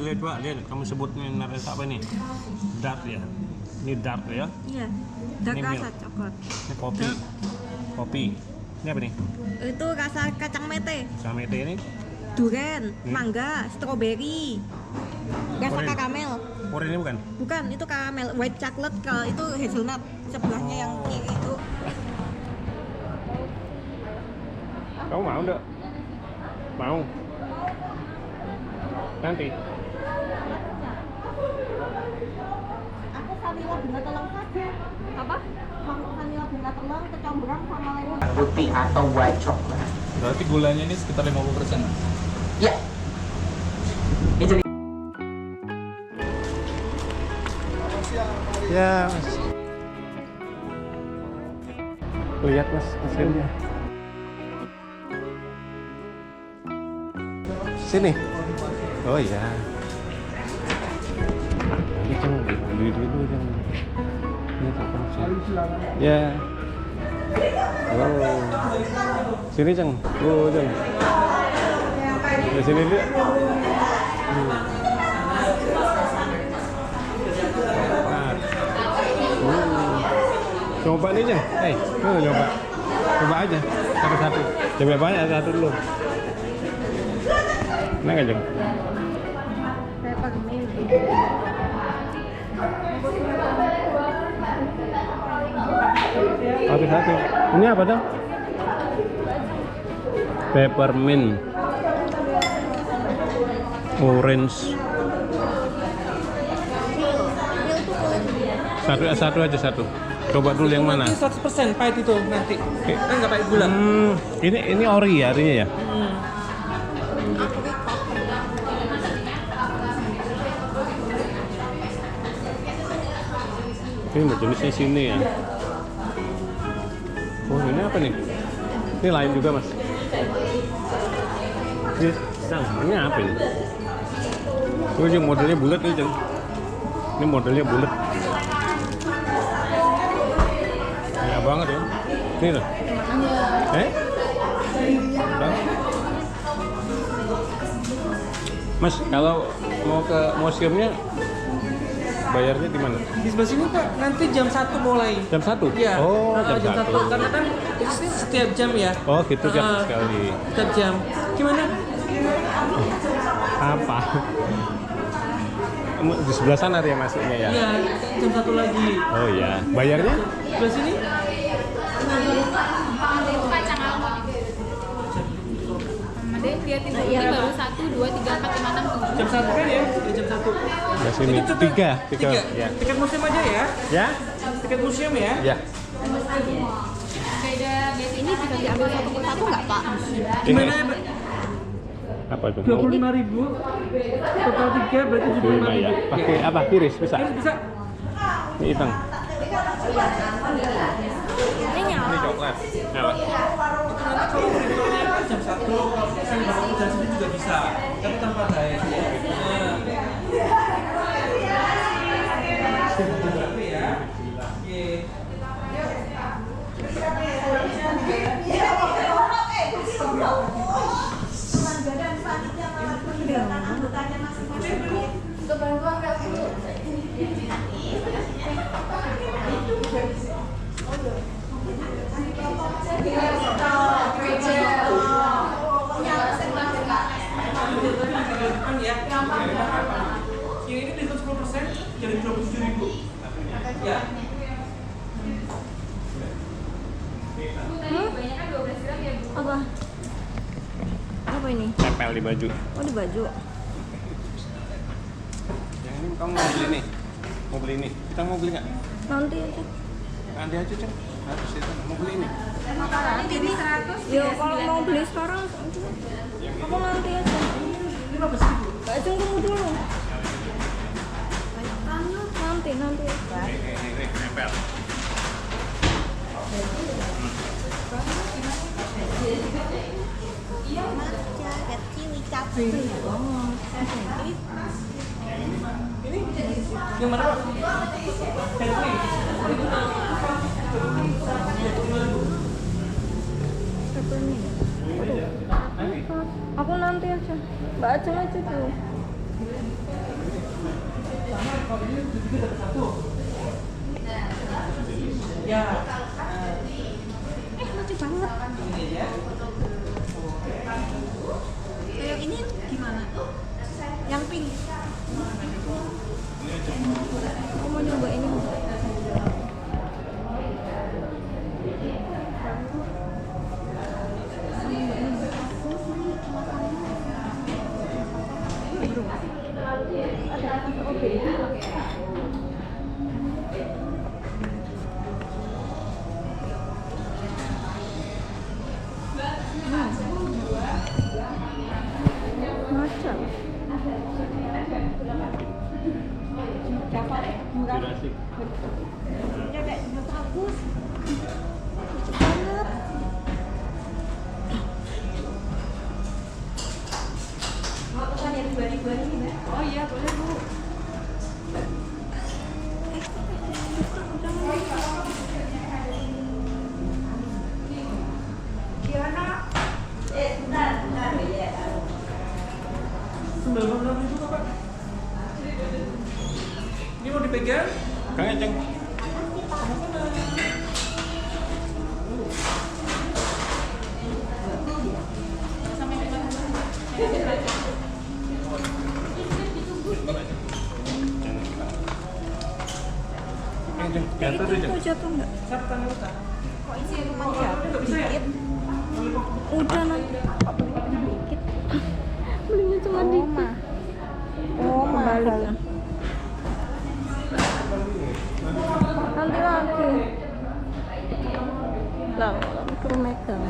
lihat coba, lihat. Kamu sebutnya rasa apa nih? Dark ya? Ini dark ya? Iya. Dark Ini rasa milk. coklat. Ini kopi. Kopi. Ini apa nih? Itu rasa kacang mete, Sama itu ini? durian, mangga, stroberi, rasa Orange. karamel. Orange ini bukan? Bukan, itu karamel, white chocolate, kalau itu hazelnut. Sebelahnya yang kiri itu. Kamu mau enggak? Mau? Nanti? Aku vanilla bunga telur saja. Apa? Vanilla bunga telur kecombrang sama lemon. Putih atau white chocolate. Berarti gulanya ini sekitar 50%. Ya. Ini jadi Ya, Mas. Lihat Mas hasilnya. Sini. Oh iya. Ini ceng beli dulu yang ini apa sih? Ya. Oh. Sini ceng. Oh ceng. Di sini dulu. Coba nih Jeng, coba, coba aja satu-satu. Coba banyak satu dulu. Enak nggak Jeng? Peppermint. Satu-satu. Ini apa tuh? Peppermint, orange. Satu aja satu. Coba dulu yang mana? Nanti 100% pahit itu nanti. Kan nggak pakai gula. Ini ori ya artinya ya? Ini jenisnya sini ya. Oh ini apa nih? Ini lain juga Mas. Ini apa ini? Oh ini modelnya bulat nih Jeng. Ini modelnya bulat. Banyak banget ya. Ini loh. Mas, kalau mau ke museumnya bayarnya di mana? Di sebelah sini Pak, nanti jam 1 mulai. Jam 1? Iya. Oh, jam 1. Karena kan ini setiap jam ya. Oh, gitu tiap sekali. Setiap jam. Gimana? Apa? Di sebelah sana dia masuknya ya? Iya, jam 1 lagi. Oh iya. Bayarnya? Sebelah sini? Kacang almond. Ada liatin dulu ini baru 1, 2, 3, 4, 5, 6, 7. Jam 1 kan ya? Ya jam 1. Di sini. Itu cukup. Tiga. Ya. Tiket museum aja ya? Ya? Tiket museum ya? Ya. Beda Ini bisa diambil satu persatu nggak Pak? Gimana ya? Apa itu? 25.000 total 3 berarti 25 ya. 75.000. Pakai apa? Tiris bisa? Bisa. Ini hitam. Ini nyala. Ini coklat. Nyala. Nanti kalau berikutnya jam 1 saya bawa jam sini juga bisa. Tapi tanpa diet. Berapa ya? Oke. Yang ini diskon 10% jadi 27.000. Ya. Apa? Apa ini? Tempel di baju. Oh di baju. Yang ini kamu mau beli nih? Mau beli ini? Kita mau beli nggak? Nanti aja. Nanti aja Ceng. Harus itu. Mau beli ini? Jadi 100. Ya kalau mau beli sekarang, aku nanti aja. 15.000. Mbak Jeng tunggu dulu. Nanti aja. Ini tempel. Yang mana Pak? Henry. Aku nanti aja. Mbak Ajeng aja dulu. kalau ini juga dapat satu. Ya. Lucu banget. Ini aja. Kayak ini gimana? Yang pink. Aku mau nyoba ini. Macam. Jurassic. Ya kayak bagus. Lucu banget. Mau pesan yang dua-dua ini, Mbak? Oh iya, boleh, Bu. Rp96.000 Pak. Ini mau dipegang? Kang Eceng. Jatuh deh, Ceng. Jatuh enggak? Kok isi rumah jatuh dikit? Udah nanti. Dikit. Belinya cuma dikit. Oh, mahal. Nanti lagi. Lah, perlu megang.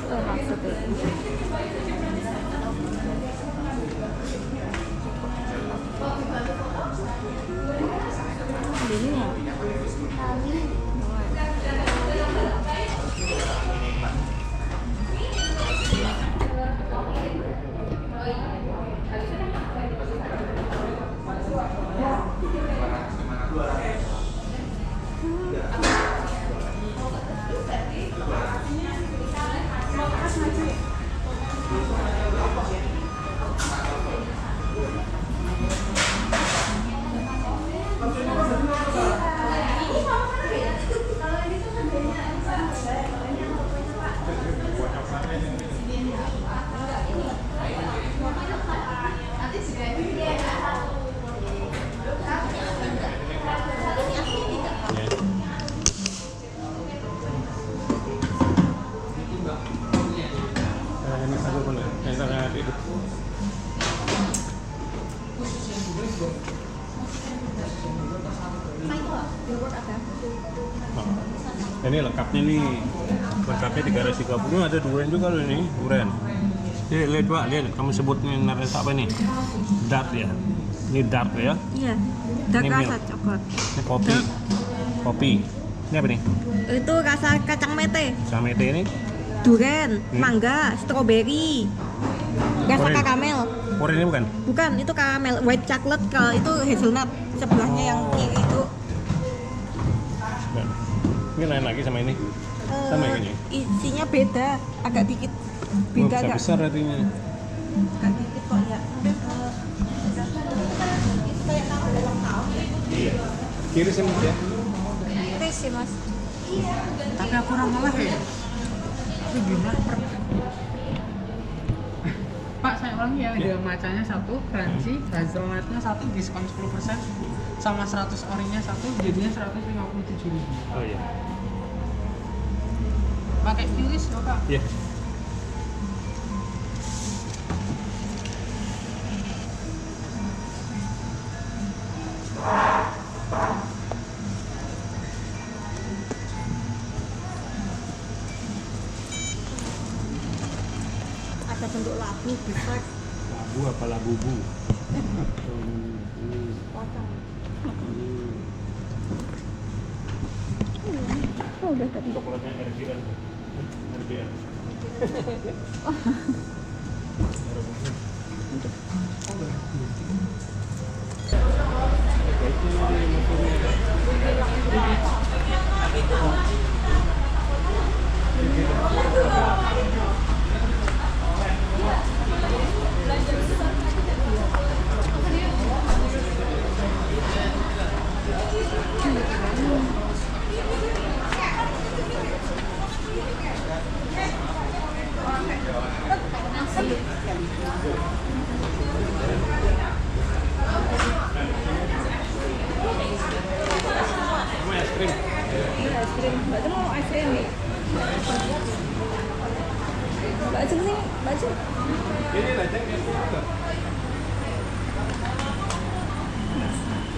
Maksudnya. Ini ya? Ini lengkapnya nih, lengkapnya 320 ada durian juga loh ini, durian. Lihat Pak, lihat kamu sebut nih rasa apa nih? Dark ya, ini dark ya? Iya, dark Ini rasa milk. coklat. Ini kopi, kopi. Ini apa nih? Itu rasa kacang mete, Sama itu ini? durian, mangga, stroberi, rasa Orange. karamel. Orange ini bukan? Bukan, itu karamel, white chocolate, kalau itu hazelnut. Sebelahnya yang kiri itu Bukan. Ini lain lagi sama ini? Sama ya kayaknya? isinya beda, agak dikit Oh, beda, agak besar artinya. dikit kok ya. Itu kayak tahu ulang tahun. Iya. Kiri sih Mas ya? Ini sih Mas. Tapi aku orang malah ya. Itu gimana? Pak, saya ulangi ya, ada macanya satu, crunchy, hazelnutnya satu, diskon 10%, sama 100 orinya satu, jadinya 157.000. Oh iya. Pakai QRIS Bapak? Iya. Ada bentuk labu bisa Labu apa labubu? potong. Oh, udah tadi. Coklatnya RGN. RGN.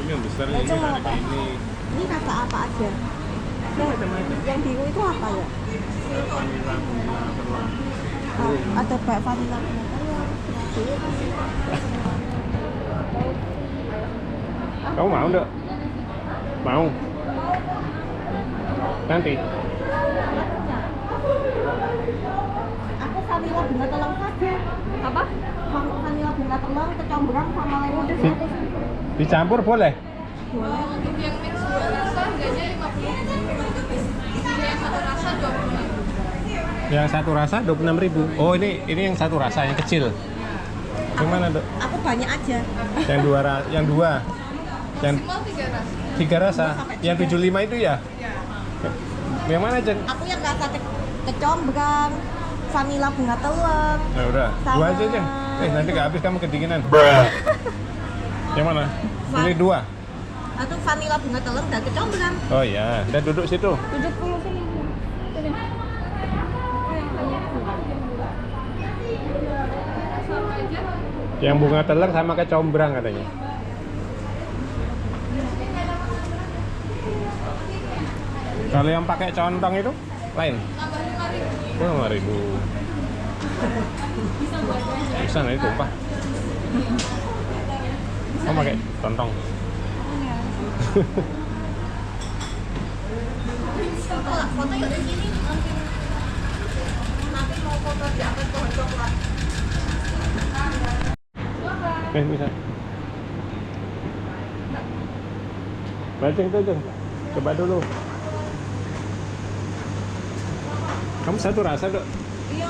Ini yang besar Nah, ini coba, ada Pak. ini. Ini rasa apa aja? Yang biru itu apa ya? Vanilla bunga telur. Ada Mbak vanilla. Kamu mau enggak? Mau? Nanti. Aku vanilla bunga telang saja. Apa? Vanilla bunga telang kecombrang sama lemon itu satu. Dicampur boleh? Boleh. Untuk yang mix dua rasa harganya 50. Yang satu rasa 20. Yang satu rasa 26.000. Oh, ini yang satu rasa yang kecil. Yang mana, Dok? Aku banyak aja. Yang dua. Yang Maksimal 3 rasa. 3 rasa. Yang 75 itu ya? Yang mana, Jen? Aku yang rasa kecombrang, vanilla bunga telang. Nah, udah. Sama- Dua aja, Jen. Nanti gak habis kamu kedinginan. Yang mana? Pilih 2. Atau vanilla bunga telang dan kecombrang. Oh iya, udah duduk situ. 70 sini. Sini. Sama aja. Yang bunga telur sama kecombrang katanya. Kalau yang pakai contong itu lain. Oh, 5.000. Bisa nanti tumpah. Oh, pakai contong. Foto ya di sini nanti mau foto di atas pohon coklat. Bisa. Baceng tuh, Jeng. Coba dulu. Kamu satu rasa, Dok? Iya,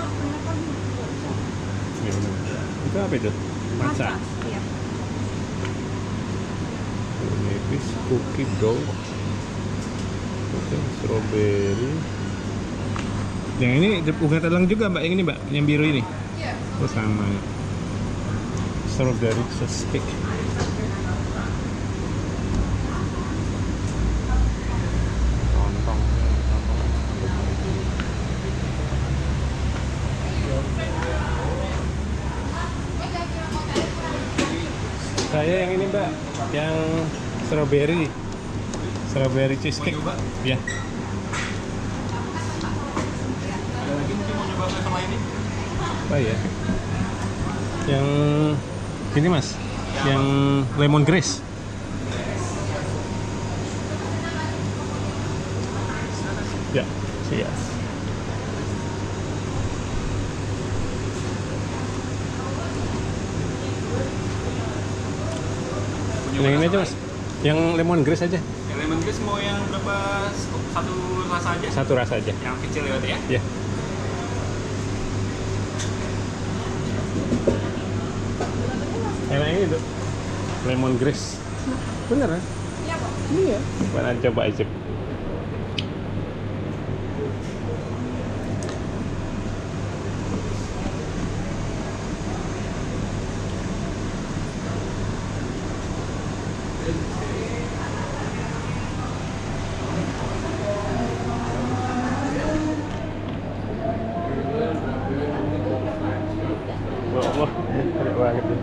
Ya, bener. Itu apa itu? Matcha. Iya. Nipis, cookie dough. Oke, strawberry. Yang ini bunga telang juga, Mbak. Yang ini, Mbak. Yang biru ini. Iya. Oh, sama. Strawberry cheesecake. Lontong. Saya yang ini, Mbak. Yang strawberry. Strawberry cheesecake. Ya. Ada lagi mungkin mau nyoba flavor lain nih? Oh iya. Yang ini, Mas. Yang lemon grass. Ya, siap. Yang ini aja, Mas. Yang lemon grass aja. Yang lemon grass mau yang berapa? Satu rasa aja? Satu rasa aja. Yang kecil ya, ya? Ya. Enak ini, Dok. Lemon grass. Bener kan? Iya, Pak. Iya. Mana coba aja. Allah, enak banget ya.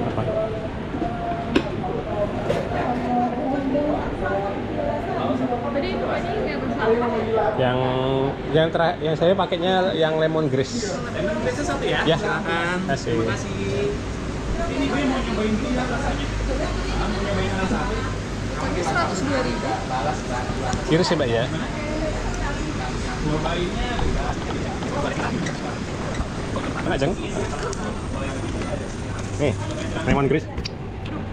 Apa? Jadi ini nggak bersalah. Yang saya pakainya yang lemon grass. Lemon grass satu ya? Ya. Silakan. Kasih. Terima kasih. Ini gue mau nyobain dulu ya rasanya. Mau nyobain rasa. Ini 102.000. Kiri sih, Mbak ya. Nyobainnya Enak, Jeng. Nih, lemon grass.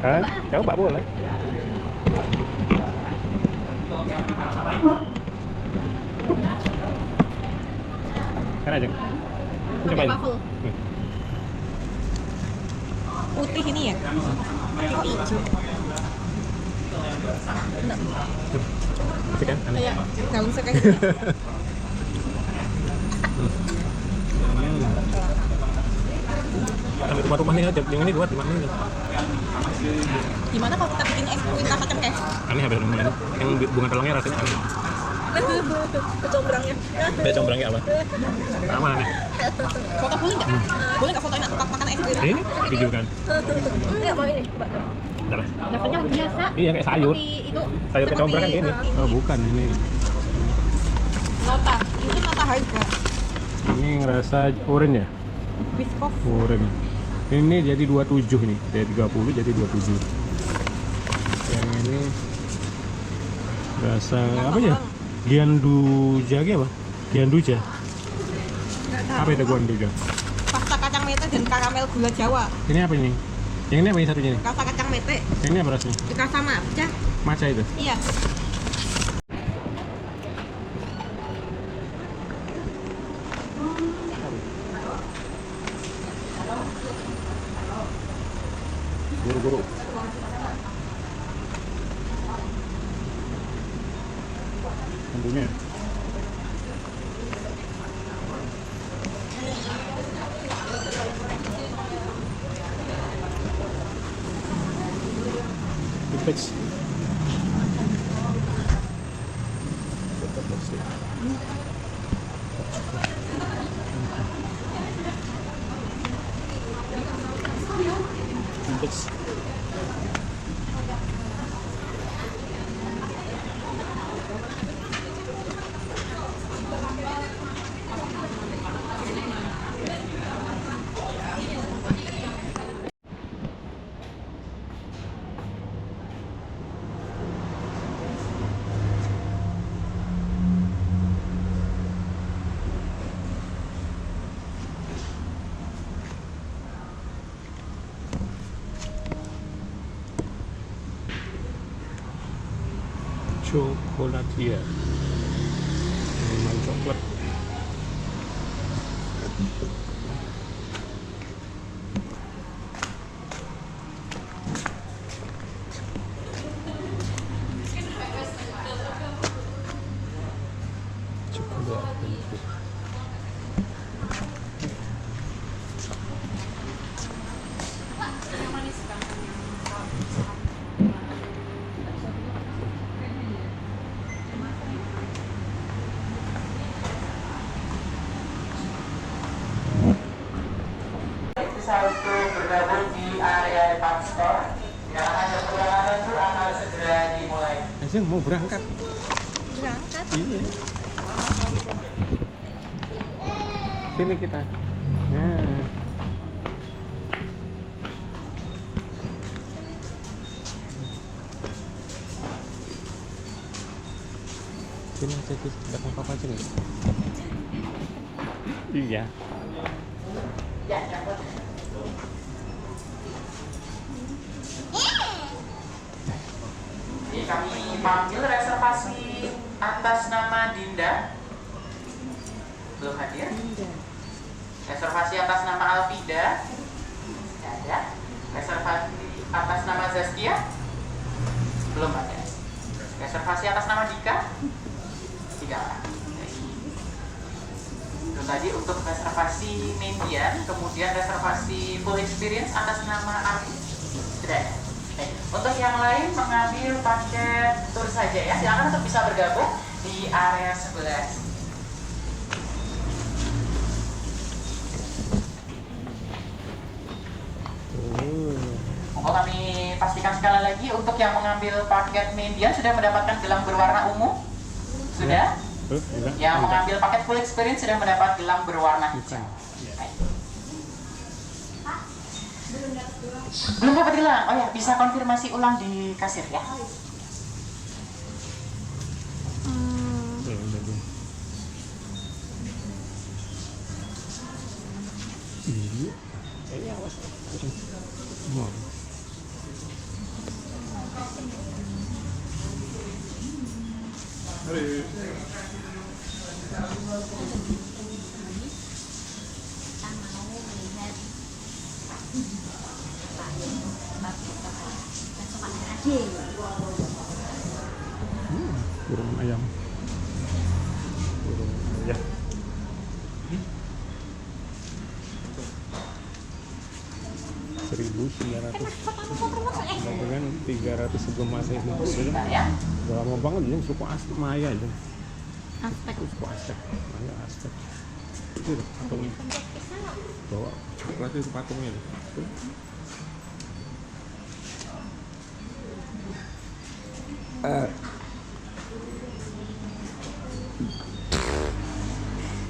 Hah? Coba boleh. Enak, Jeng. Cobain. Waffle. Putih ini ya? Putih hijau. Asik kan? Aneh. Kayak daun serai. Sampai rumah-rumah nih aja. Yang ini 2 5 menit. Gimana kalau kita bikin es krim rasa cengkeh? Aneh habis rumah ini. Yang bunga telurnya rasanya aneh. Kecombrangnya. Kecombrangnya apa? Aman nih. Foto boleh nggak? Boleh nggak fotoin aku makan es krim? Ini video kan? Enggak mau ini, coba. Bentar. Dapatnya biasa. Iya kayak sayur. Seperti itu. Sayur kecombrang kan gini. Oh bukan ini. Nota. Ini nota harga. Ini ngerasa orange ya? Biskop. Orange. Ini jadi 27 nih. Dari 30 jadi 27. Yang ini rasa apa ya? Gianduja apa? Gianduja. Apa itu Gianduja? Pasta kacang mete dan karamel gula Jawa. Ini apa ini? Yang ini apa yang satunya ini? Rasa kacang mete. Yang ini apa rasanya? Rasa matcha. Matcha itu? Iya. Guru-guru. Tentunya. Fix. Fix. Chocolatier. Minuman coklat. Coklat. Bisa untuk bergabung di area depan store. Jika ada perjalanan itu akan segera dimulai. Asyik mau berangkat. Berangkat. Iya. Sini kita. Nah. Sini aja sih, belakang papa aja nih. Iya. Ini kami panggil reservasi atas nama Dinda. Belum hadir. Reservasi atas nama Alfida. Tidak ada. Reservasi atas nama Zaskia. Belum ada. Reservasi atas nama Dika. Tidak ada. Itu tadi untuk reservasi median, kemudian reservasi full experience atas nama Arif. Tidak ada. Untuk yang lain mengambil paket tur saja ya. Silakan untuk bisa bergabung di area sebelah. Monggo kami pastikan sekali lagi untuk yang mengambil paket median sudah mendapatkan gelang berwarna ungu. Sudah? Yang mengambil paket full experience sudah mendapat gelang berwarna hijau. Belum dapat gelang? Oh ya, bisa konfirmasi ulang di kasir ya. Iya, awas. Burung ayam. Burung ayam. $1.900 dengan 300 sebelum Masehi. Udah lama banget ini suku asli Maya itu. Aztek. Suku Aztek. Ayo Aztek. Itu loh, patungnya. Bawa coklat itu patungnya. Tuh.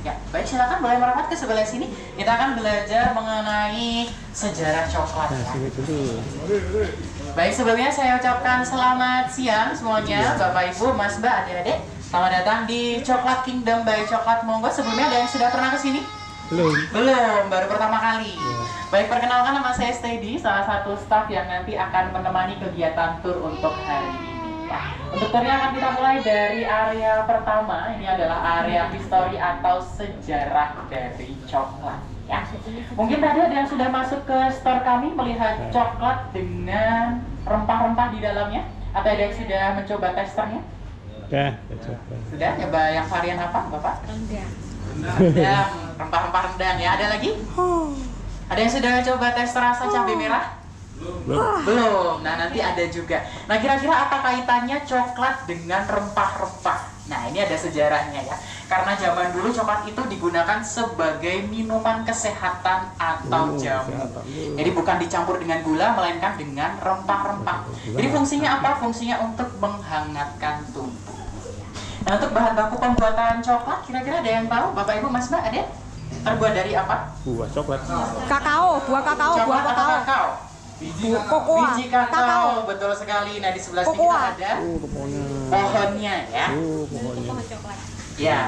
Ya, baik, silakan boleh merapat ke sebelah sini. Kita akan belajar mengenai sejarah coklat. Nah, Ya. sini dulu. Baik, sebelumnya saya ucapkan selamat siang semuanya, Bapak Ibu, Mas Mbak, adik-adik. Selamat datang di Coklat Kingdom by Coklat Monggo. Sebelumnya ada yang sudah pernah ke sini? Belum. Belum, baru pertama kali. Baik, perkenalkan, nama saya Steady, salah satu staf yang nanti akan menemani kegiatan tur untuk hari ini. Ya. Untuk turnya akan kita mulai dari area pertama. Ini adalah area history atau sejarah dari coklat. Ya. Mungkin tadi ada yang sudah masuk ke store kami melihat coklat dengan rempah-rempah di dalamnya, atau ada yang sudah mencoba testernya? Dah, coba. Sudah? Coba yang varian apa, Bapak? Rendang. Rendang, rempah-rempah rendang ya. Ada lagi? Ada yang sudah coba tes rasa cabai merah? Belum. Nah, nanti ada juga. Nah, kira-kira apa kaitannya coklat dengan rempah-rempah? Nah, ini ada sejarahnya ya. Karena zaman dulu coklat itu digunakan sebagai minuman kesehatan atau jamu. Jadi bukan dicampur dengan gula, melainkan dengan rempah-rempah. Jadi fungsinya apa? Fungsinya untuk menghangatkan tubuh. Nah, untuk bahan baku pembuatan coklat, kira-kira ada yang tahu? Bapak, Ibu, Mas, Mbak, ada? Terbuat dari apa? Buah coklat. Kakao, buah kakao, buah Coklat atau kakao. kakao? Kokoa. Biji kakao, Kakao. betul sekali. Nah, di sebelah sini Kokoa. kita ada Pokoknya. pohonnya ya. Pokoknya. Ya.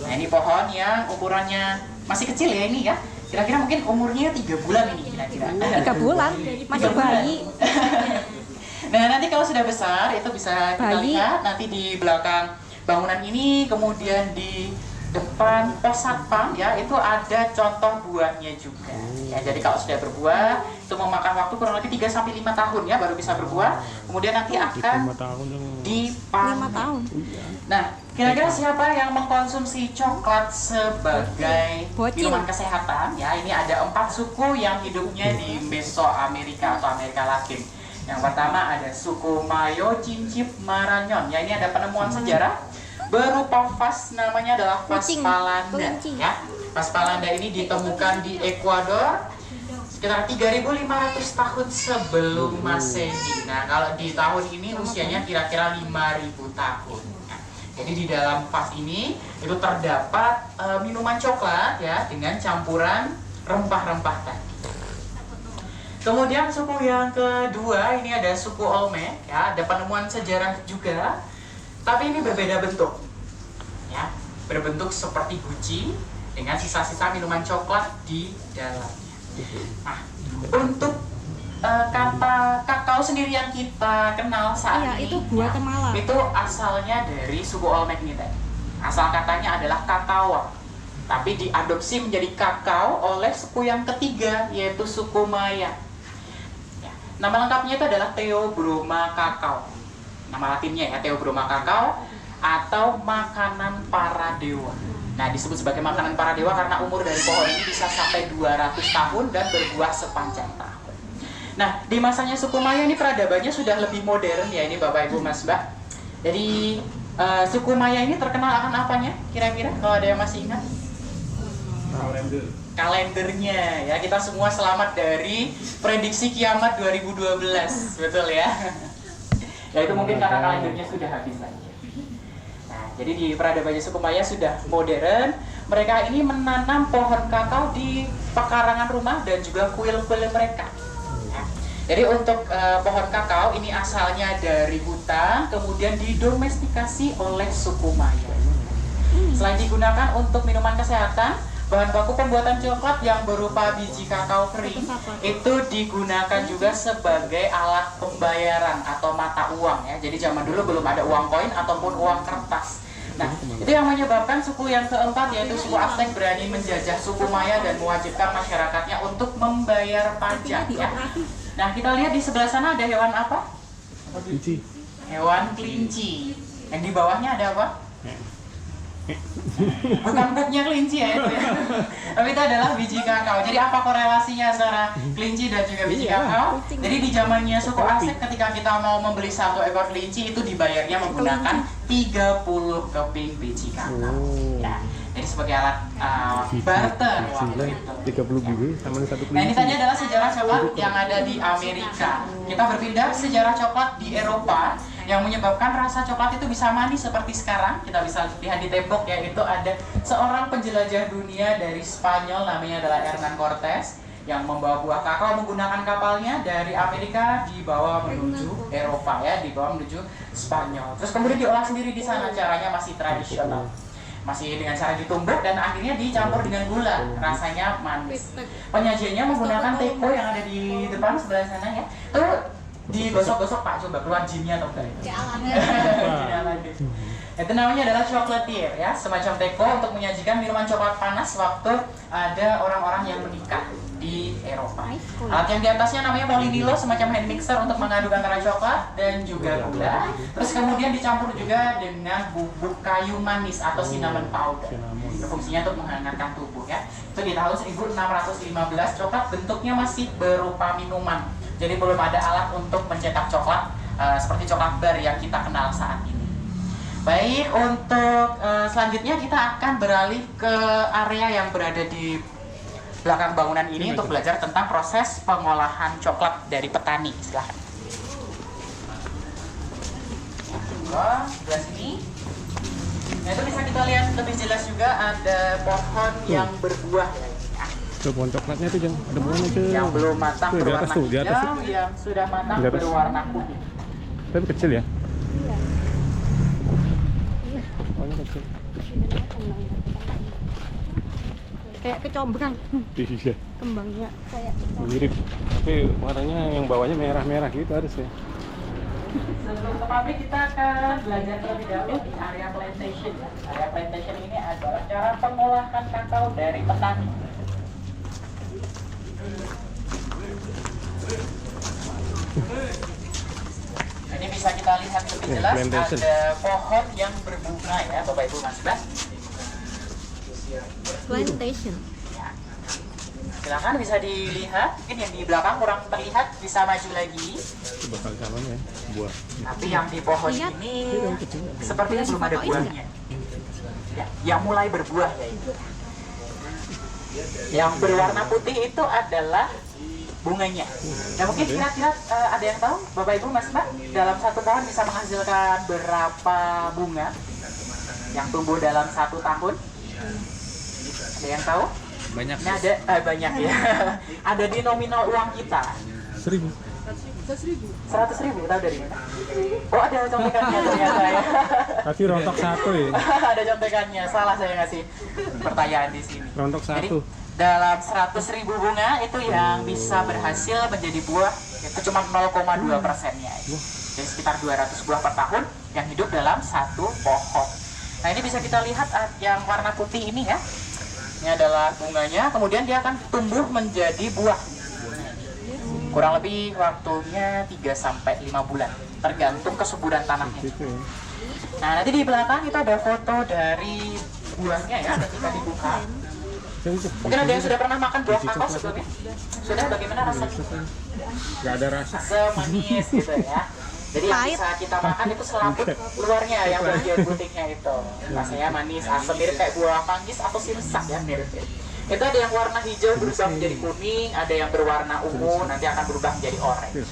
Nah, ini pohon yang ukurannya masih kecil ya ini ya. Kira-kira mungkin umurnya 3 bulan ini kira-kira. 3 bulan, masih 3 bulan. bayi. Nah, nanti kalau sudah besar itu bisa kita Bayi. lihat nanti di belakang bangunan ini, kemudian di depan pos satpam ya, itu ada contoh buahnya juga. Ya, jadi kalau sudah berbuah itu memakan waktu kurang lebih 3 sampai 5 tahun ya baru bisa berbuah. Kemudian nanti akan 5 tahun yang 5 dipanen. tahun. Nah, kira-kira siapa yang mengkonsumsi coklat sebagai Bocil. minuman kesehatan? Ya, ini ada 4 suku yang hidupnya di Mesoamerika atau Amerika Latin. Yang pertama ada suku Mayo Cincip Maranyon. Ya, ini ada penemuan sejarah berupa vas, namanya adalah vas Kucing. Palanda. Kelinci. Ya, vas Palanda ini ditemukan di Ekuador sekitar 3.500 tahun sebelum Masehi. Nah, kalau di tahun ini usianya kira-kira 5.000 tahun. Nah, jadi di dalam vas ini itu terdapat minuman coklat ya dengan campuran rempah-rempah tadi. Kemudian suku yang kedua ini ada suku Olmec ya, ada penemuan sejarah juga, tapi ini berbeda bentuk. Ya, berbentuk seperti guci dengan sisa-sisa minuman coklat di dalamnya. Nah, untuk kata kakao sendiri yang kita kenal saat Iya, ini itu buah temala. itu asalnya dari suku Olmec ini tadi. Asal katanya adalah kakao, tapi diadopsi menjadi kakao oleh suku yang ketiga yaitu suku Maya. Ya, nama lengkapnya itu adalah Theobroma kakao. Nama latinnya ya Theobroma kakao atau makanan para dewa. Nah, disebut sebagai makanan para dewa karena umur dari pohon ini bisa sampai 200 tahun dan berbuah sepanjang tahun. Nah, di masanya suku Maya ini peradabannya sudah lebih modern ya ini Bapak Ibu Mas Mbak. Jadi suku Maya ini terkenal akan apanya? Kira-kira kalau ada yang masih ingat? Kalendernya ya, kita semua selamat dari prediksi kiamat 2012, betul ya? Ya itu mungkin karena kalendernya sudah habis saja. Nah, jadi di peradabannya suku Maya sudah modern. Mereka ini menanam pohon kakao di pekarangan rumah dan juga kuil-kuil mereka. Ya. Jadi untuk pohon kakao ini asalnya dari hutan, kemudian didomestikasi oleh suku Maya. Selain digunakan untuk minuman kesehatan, bahan baku pembuatan coklat yang berupa biji kakao kering itu digunakan juga sebagai alat pembayaran atau mata uang ya. Jadi zaman dulu belum ada uang koin ataupun uang kertas. Nah, itu yang menyebabkan suku yang keempat yaitu suku Aztek berani menjajah suku Maya dan mewajibkan masyarakatnya untuk membayar pajak ya. Nah, kita lihat di sebelah sana ada hewan apa? Kelinci. Hewan kelinci. Yang di bawahnya ada apa? Bukan pupnya kelinci ya itu ya. Tapi itu adalah biji kakao. Jadi apa korelasinya antara kelinci dan juga biji kakao? Jadi di zamannya suku Aztec ketika kita mau membeli 1 ekor kelinci itu dibayarnya menggunakan 30 keping biji kakao. Ya. Jadi sebagai alat barter waktu itu. 30 biji sama 1 Nah ini tadi adalah sejarah coklat yang ada di Amerika. Kita berpindah ke sejarah coklat di Eropa yang menyebabkan rasa coklat itu bisa manis seperti sekarang. Kita bisa lihat di tembok ya, itu ada seorang penjelajah dunia dari Spanyol namanya adalah Hernán Cortés yang membawa buah kakao menggunakan kapalnya dari Amerika dibawa menuju Eropa ya, dibawa menuju Spanyol. Terus kemudian diolah sendiri di sana, caranya masih tradisional. Masih dengan cara ditumbuk dan akhirnya dicampur dengan gula, rasanya manis. Penyajiannya menggunakan teko yang ada di depan sebelah sana ya. Tuh digosok-gosok Pak, coba keluar jinnya atau enggak? Jangan. Itu namanya adalah chocolatier ya, semacam teko untuk menyajikan minuman coklat panas waktu ada orang-orang yang menikah di Eropa. Alat yang di atasnya namanya molinillo, semacam hand mixer untuk mengaduk antara coklat dan juga gula. Terus kemudian dicampur juga dengan bubuk kayu manis atau cinnamon powder. Itu fungsinya untuk menghangatkan tubuh ya. Itu di tahun 1615, coklat bentuknya masih berupa minuman. Jadi belum ada alat untuk mencetak coklat seperti coklat bar yang kita kenal saat ini. Baik, untuk selanjutnya kita akan beralih ke area yang berada di belakang bangunan ini untuk belajar tentang proses pengolahan coklat dari petani. Silahkan. Sebelah sini. Nah itu bisa kita lihat lebih jelas juga ada pohon yang berbuah. Tuh pohon coklatnya tuh Jeng, ada buahnya tuh. Yang belum matang tuh, berwarna tuh, hijau, yang sudah matang berwarna putih. Tapi kecil ya? Pohonnya kecil. Kayak kecombrang Iya. kembangnya kayak Mirip. Tapi warnanya yang bawahnya merah-merah gitu harusnya. Sebelum ke pabrik kita akan belajar terlebih dahulu di area plantation. Area plantation ini adalah cara pengolahan kakao dari petani. Ini bisa kita lihat lebih jelas, ada pohon yang berbunga ya Bapak Ibu Mas Bas. plantation. Ya. Silakan bisa dilihat, mungkin yang di belakang kurang terlihat, bisa maju lagi. Itu bakal sama ya, buah. Tapi yang di pohon ini sepertinya belum ada buahnya. Ya, yang mulai berbuah ya itu. Yang berwarna putih itu adalah bunganya. Nah mungkin kira-kira ada yang tahu Bapak Ibu Mas Mbak, dalam satu pohon bisa menghasilkan berapa bunga yang tumbuh dalam 1 tahun? Ada yang tahu? Banyak. Ini ada banyak ya. Ada di nominal uang kita. 1000. 100.000, tahu dari mana? Oh ada contekannya ternyata ya. Tapi rontok 1 ya. Ada contekannya, salah saya ngasih pertanyaan di sini. Rontok 1. Jadi dalam 100.000 bunga itu yang bisa berhasil menjadi buah itu cuma 0,2%-nya. Jadi sekitar 200 buah per tahun yang hidup dalam 1 pohon. Nah ini bisa kita lihat yang warna putih ini ya. Ini adalah bunganya, kemudian dia akan tumbuh menjadi buah. Kurang lebih waktunya 3-5 bulan, tergantung kesuburan tanahnya. Nah nanti di belakang kita ada foto dari buahnya ya ketika dibuka. Mungkin ada yang sudah pernah makan buah kakao sebelumnya? Sudah, bagaimana rasanya? Gak ada rasa. Semanis gitu ya. Jadi yang bisa kita makan itu selaput luarnya, yang bagian putihnya itu. Rasanya manis, asam, mirip kayak buah manggis atau sirsak ya, mirip. Itu ada yang warna hijau berubah menjadi kuning, ada yang berwarna ungu, nanti akan berubah menjadi oranye.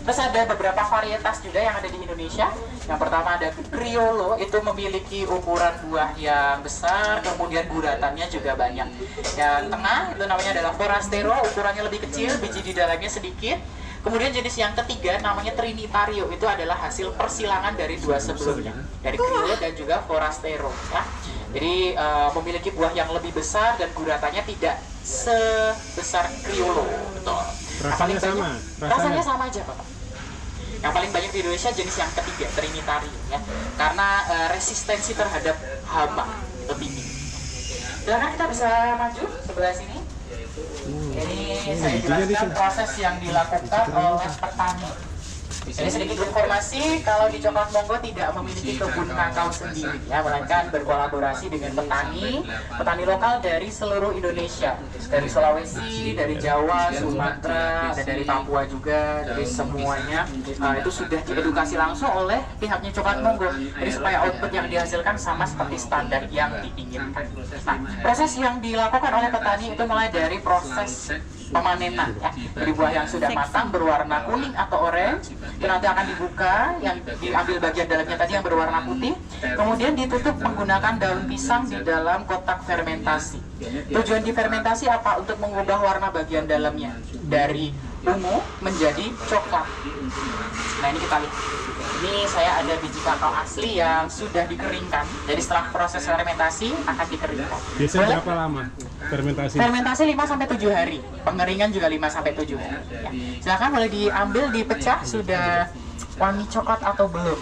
Terus ada beberapa varietas juga yang ada di Indonesia. Yang pertama ada Criollo, itu memiliki ukuran buah yang besar, kemudian guratannya juga banyak. Yang tengah itu namanya adalah Forastero, ukurannya lebih kecil, biji di dalamnya sedikit. Kemudian jenis yang ketiga namanya Trinitario, itu adalah hasil persilangan dari 2 sebelumnya, dari Criollo dan juga Forastero ya. Jadi memiliki buah yang lebih besar dan guratannya tidak sebesar Criollo. Betul. Rasanya sama. Rasanya sama aja Bapak. Yang paling banyak di Indonesia jenis yang ketiga, Trinitario ya. Karena resistensi terhadap hama itu tinggi. Silakan kita bisa maju sebelah sini. Ini saya jelaskan proses yang dilakukan oleh petani. Jadi sedikit informasi, kalau di Coklat Monggo tidak memiliki kebun kakao sendiri, ya, melainkan berkolaborasi dengan petani lokal dari seluruh Indonesia, dari Sulawesi, dari Jawa, Sumatera, ada dari Papua juga, dari semuanya itu sudah diedukasi langsung oleh pihaknya Coklat Monggo. Jadi supaya output yang dihasilkan sama seperti standar yang diinginkan. Nah, proses yang dilakukan oleh petani itu mulai dari proses pemanenan, ya, dari buah yang sudah matang berwarna kuning atau orange itu nanti akan dibuka, yang diambil bagian dalamnya tadi yang berwarna putih, kemudian ditutup menggunakan daun pisang di dalam kotak fermentasi. Tujuan difermentasi apa? Untuk mengubah warna bagian dalamnya dari ungu menjadi coklat. Nah, ini kita lihat. Ini saya ada biji kakao asli yang sudah dikeringkan. Jadi setelah proses fermentasi akan dikeringkan. Biasanya berapa lama fermentasi? Fermentasi 5-7 hari. Pengeringan juga 5-7 hari. Ya. Silakan boleh diambil, dipecah, sudah wangi coklat atau belum.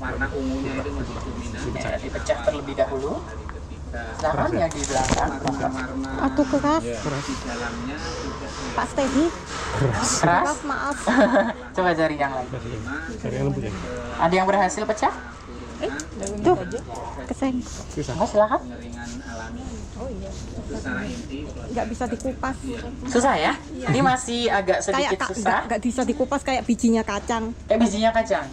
Warna ungunya itu masih dominan. Ya, dipecah terlebih dahulu. Silakan yang di belakang. Aduh keras. Di dalamnya Pak Steady. Keras. Maaf. Coba cari yang lain. Cari yang lembut ya. Ada yang berhasil pecah? Tuh, keseng. Oh, silakan. pengeringan alami. Oh iya. Secara inti Nggak bisa dikupas. Susah ya? Ini masih agak sedikit susah. Nggak bisa dikupas kayak bijinya kacang. Kayak bijinya kacang.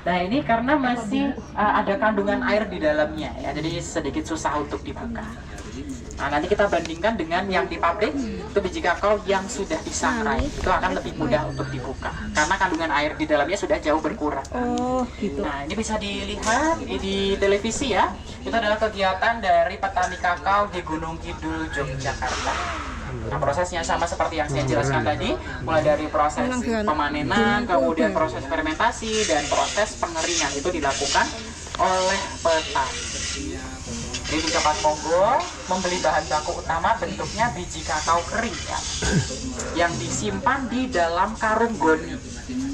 Nah, ini karena masih ada kandungan air di dalamnya, ya, jadi sedikit susah untuk dibuka. Nah, nanti kita bandingkan dengan yang di pabrik, itu biji kakao yang sudah disangrai, itu akan lebih mudah untuk dibuka karena kandungan air di dalamnya sudah jauh berkurang. Oh, gitu. Nah, ini bisa dilihat di televisi ya. Itu adalah kegiatan dari petani kakao di Gunung Kidul, Yogyakarta. Nah, prosesnya sama seperti yang saya jelaskan tadi, mulai dari proses pemanenan, kemudian proses fermentasi, dan proses pengeringan itu dilakukan oleh petani. Jadi di Coklat Monggo membeli bahan baku utama bentuknya biji kakao kering, ya, yang disimpan di dalam karung goni.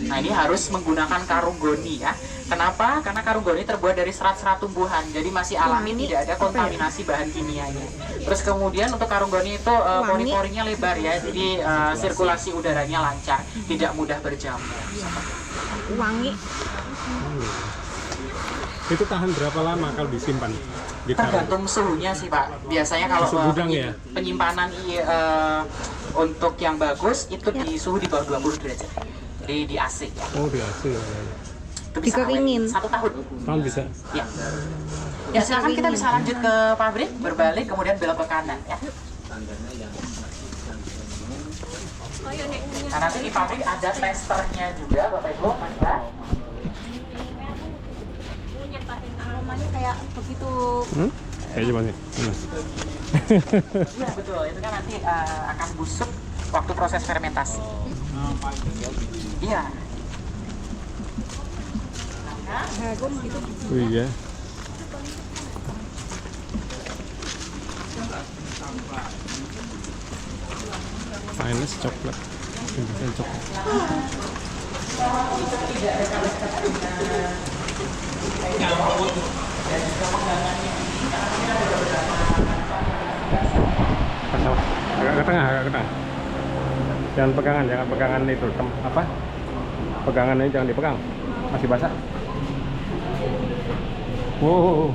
Nah, ini harus menggunakan karung goni, ya. Kenapa? Karena karung goni terbuat dari serat-serat tumbuhan, jadi masih alami, tidak ada kontaminasi bahan kimianya. Terus kemudian untuk karung goni itu pori-porinya lebar, ya, jadi sirkulasi udaranya lancar, tidak mudah berjamur. Wangi. Itu tahan berapa lama kalau disimpan? Di karung? Tergantung suhunya sih, Pak. Biasanya kalau Suhu gudang, ya? penyimpanan untuk yang bagus itu di suhu di bawah 20 derajat. Jadi di AC, ya. Oh, di AC ya. Itu bisa Dikeringin. awet 1 tahun. Tahun bisa. Ya. Ya, silakan kita bisa lanjut ke pabrik, berbalik kemudian belok ke kanan, ya. Nah, nanti di pabrik ada testernya juga, Bapak Ibu, Mas Mbak. Aromanya kayak begitu. Kayak gimana nih? Iya, betul. Itu kan nanti akan busuk waktu proses fermentasi. Iya. Harum gitu. Oh iya. Finest coklat. Finest coklat. Agak ke tengah, agak ke tengah. Jangan pegangan itu, apa? Pegangannya jangan dipegang, masih basah. Wow,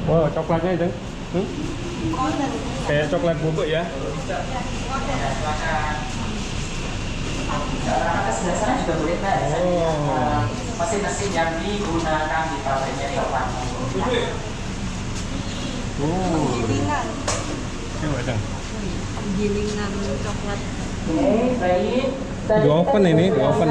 wow, coklatnya itu, kayak coklat bubuk ya. Ke sebelah sana juga boleh, Mbak. Mesin-mesin yang digunakan di pabriknya Coklat Monggo. Gilingan. Coba dong. Gilingan coklat. Oke, baik. Di oven ini, di oven.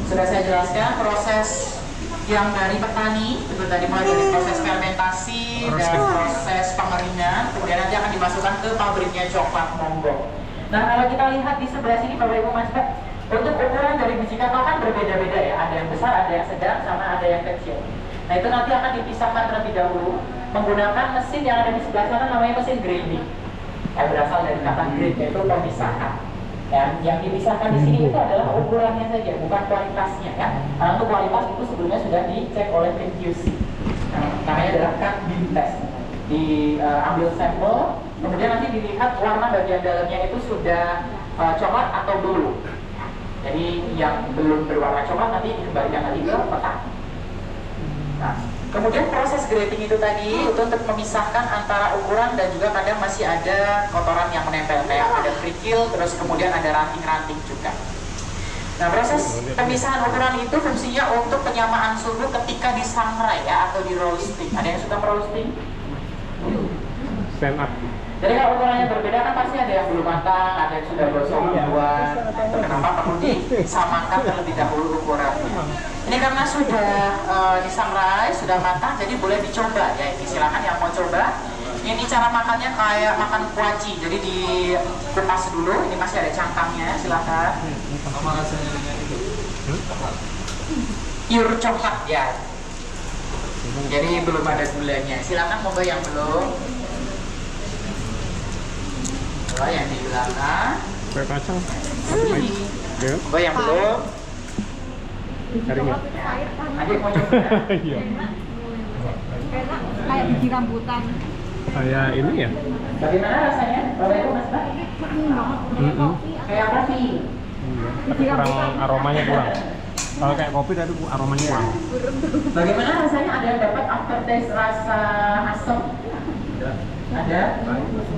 Sudah saya jelaskan proses yang dari petani, itu tadi mulai dari proses fermentasi dan proses pengeringan, kemudian nanti akan dimasukkan ke pabriknya Coklat Monggo. Nah, kalau kita lihat di sebelah sini, Bapak Ibu Mas Mbak, untuk ukuran dari biji kakao kan berbeda-beda, ya. Ada yang besar, ada yang sedang, sama ada yang kecil. Nah, itu nanti akan dipisahkan terlebih dahulu menggunakan mesin yang ada di sebelah sana, namanya mesin grinding. Yang berasal dari kata grind, yaitu pemisahan. Ya, yang dipisahkan di sini itu adalah ukurannya saja, bukan kualitasnya, ya. Karena untuk kualitas itu sebelumnya sudah dicek oleh tim QC. Nah, namanya adalah cut beam test. Diambil sampel, kemudian nanti dilihat warna bagian dalamnya itu sudah coklat atau belum. Jadi yang belum berwarna coklat nanti dikembalikan lagi ke petani. Nah, kemudian proses grading itu tadi itu untuk memisahkan antara ukuran dan juga kadang masih ada kotoran yang menempel, kayak ada kerikil, terus kemudian ada ranting-ranting juga. Nah, proses pemisahan ukuran itu fungsinya untuk penyamaan suhu ketika disangrai ya, atau di roasting. Ada yang suka roasting? Stand up. Jadi kalau ukurannya berbeda kan pasti ada yang belum matang, ada yang sudah gosong duluan. Kenapa perlu disamakan terlebih dahulu ukurannya? Ini karena sudah disangrai, sudah matang, jadi boleh dicoba ya. Silakan yang mau coba. Ini cara makannya kayak makan kuaci, jadi dikupas dulu. Ini masih ada cangkangnya, silakan. Sama rasanya dengan itu. Pure coklat ya. Jadi belum ada gulanya. Silakan coba yang belum. Coba yang di belakang. Kayak kacang. Ini. Ya. Coba yang belum. Carinya. Adik mau coba? Iya. Enak, kayak biji rambutan. Kayak ini ya. Bagaimana rasanya? Bapak Ibu Mas Mbak? Kayak kopi. Tapi kurang aromanya kurang. Kalau kayak kopi tadi aromanya kurang. Bagaimana rasanya? Ada yang dapat aftertaste rasa asam? Ada?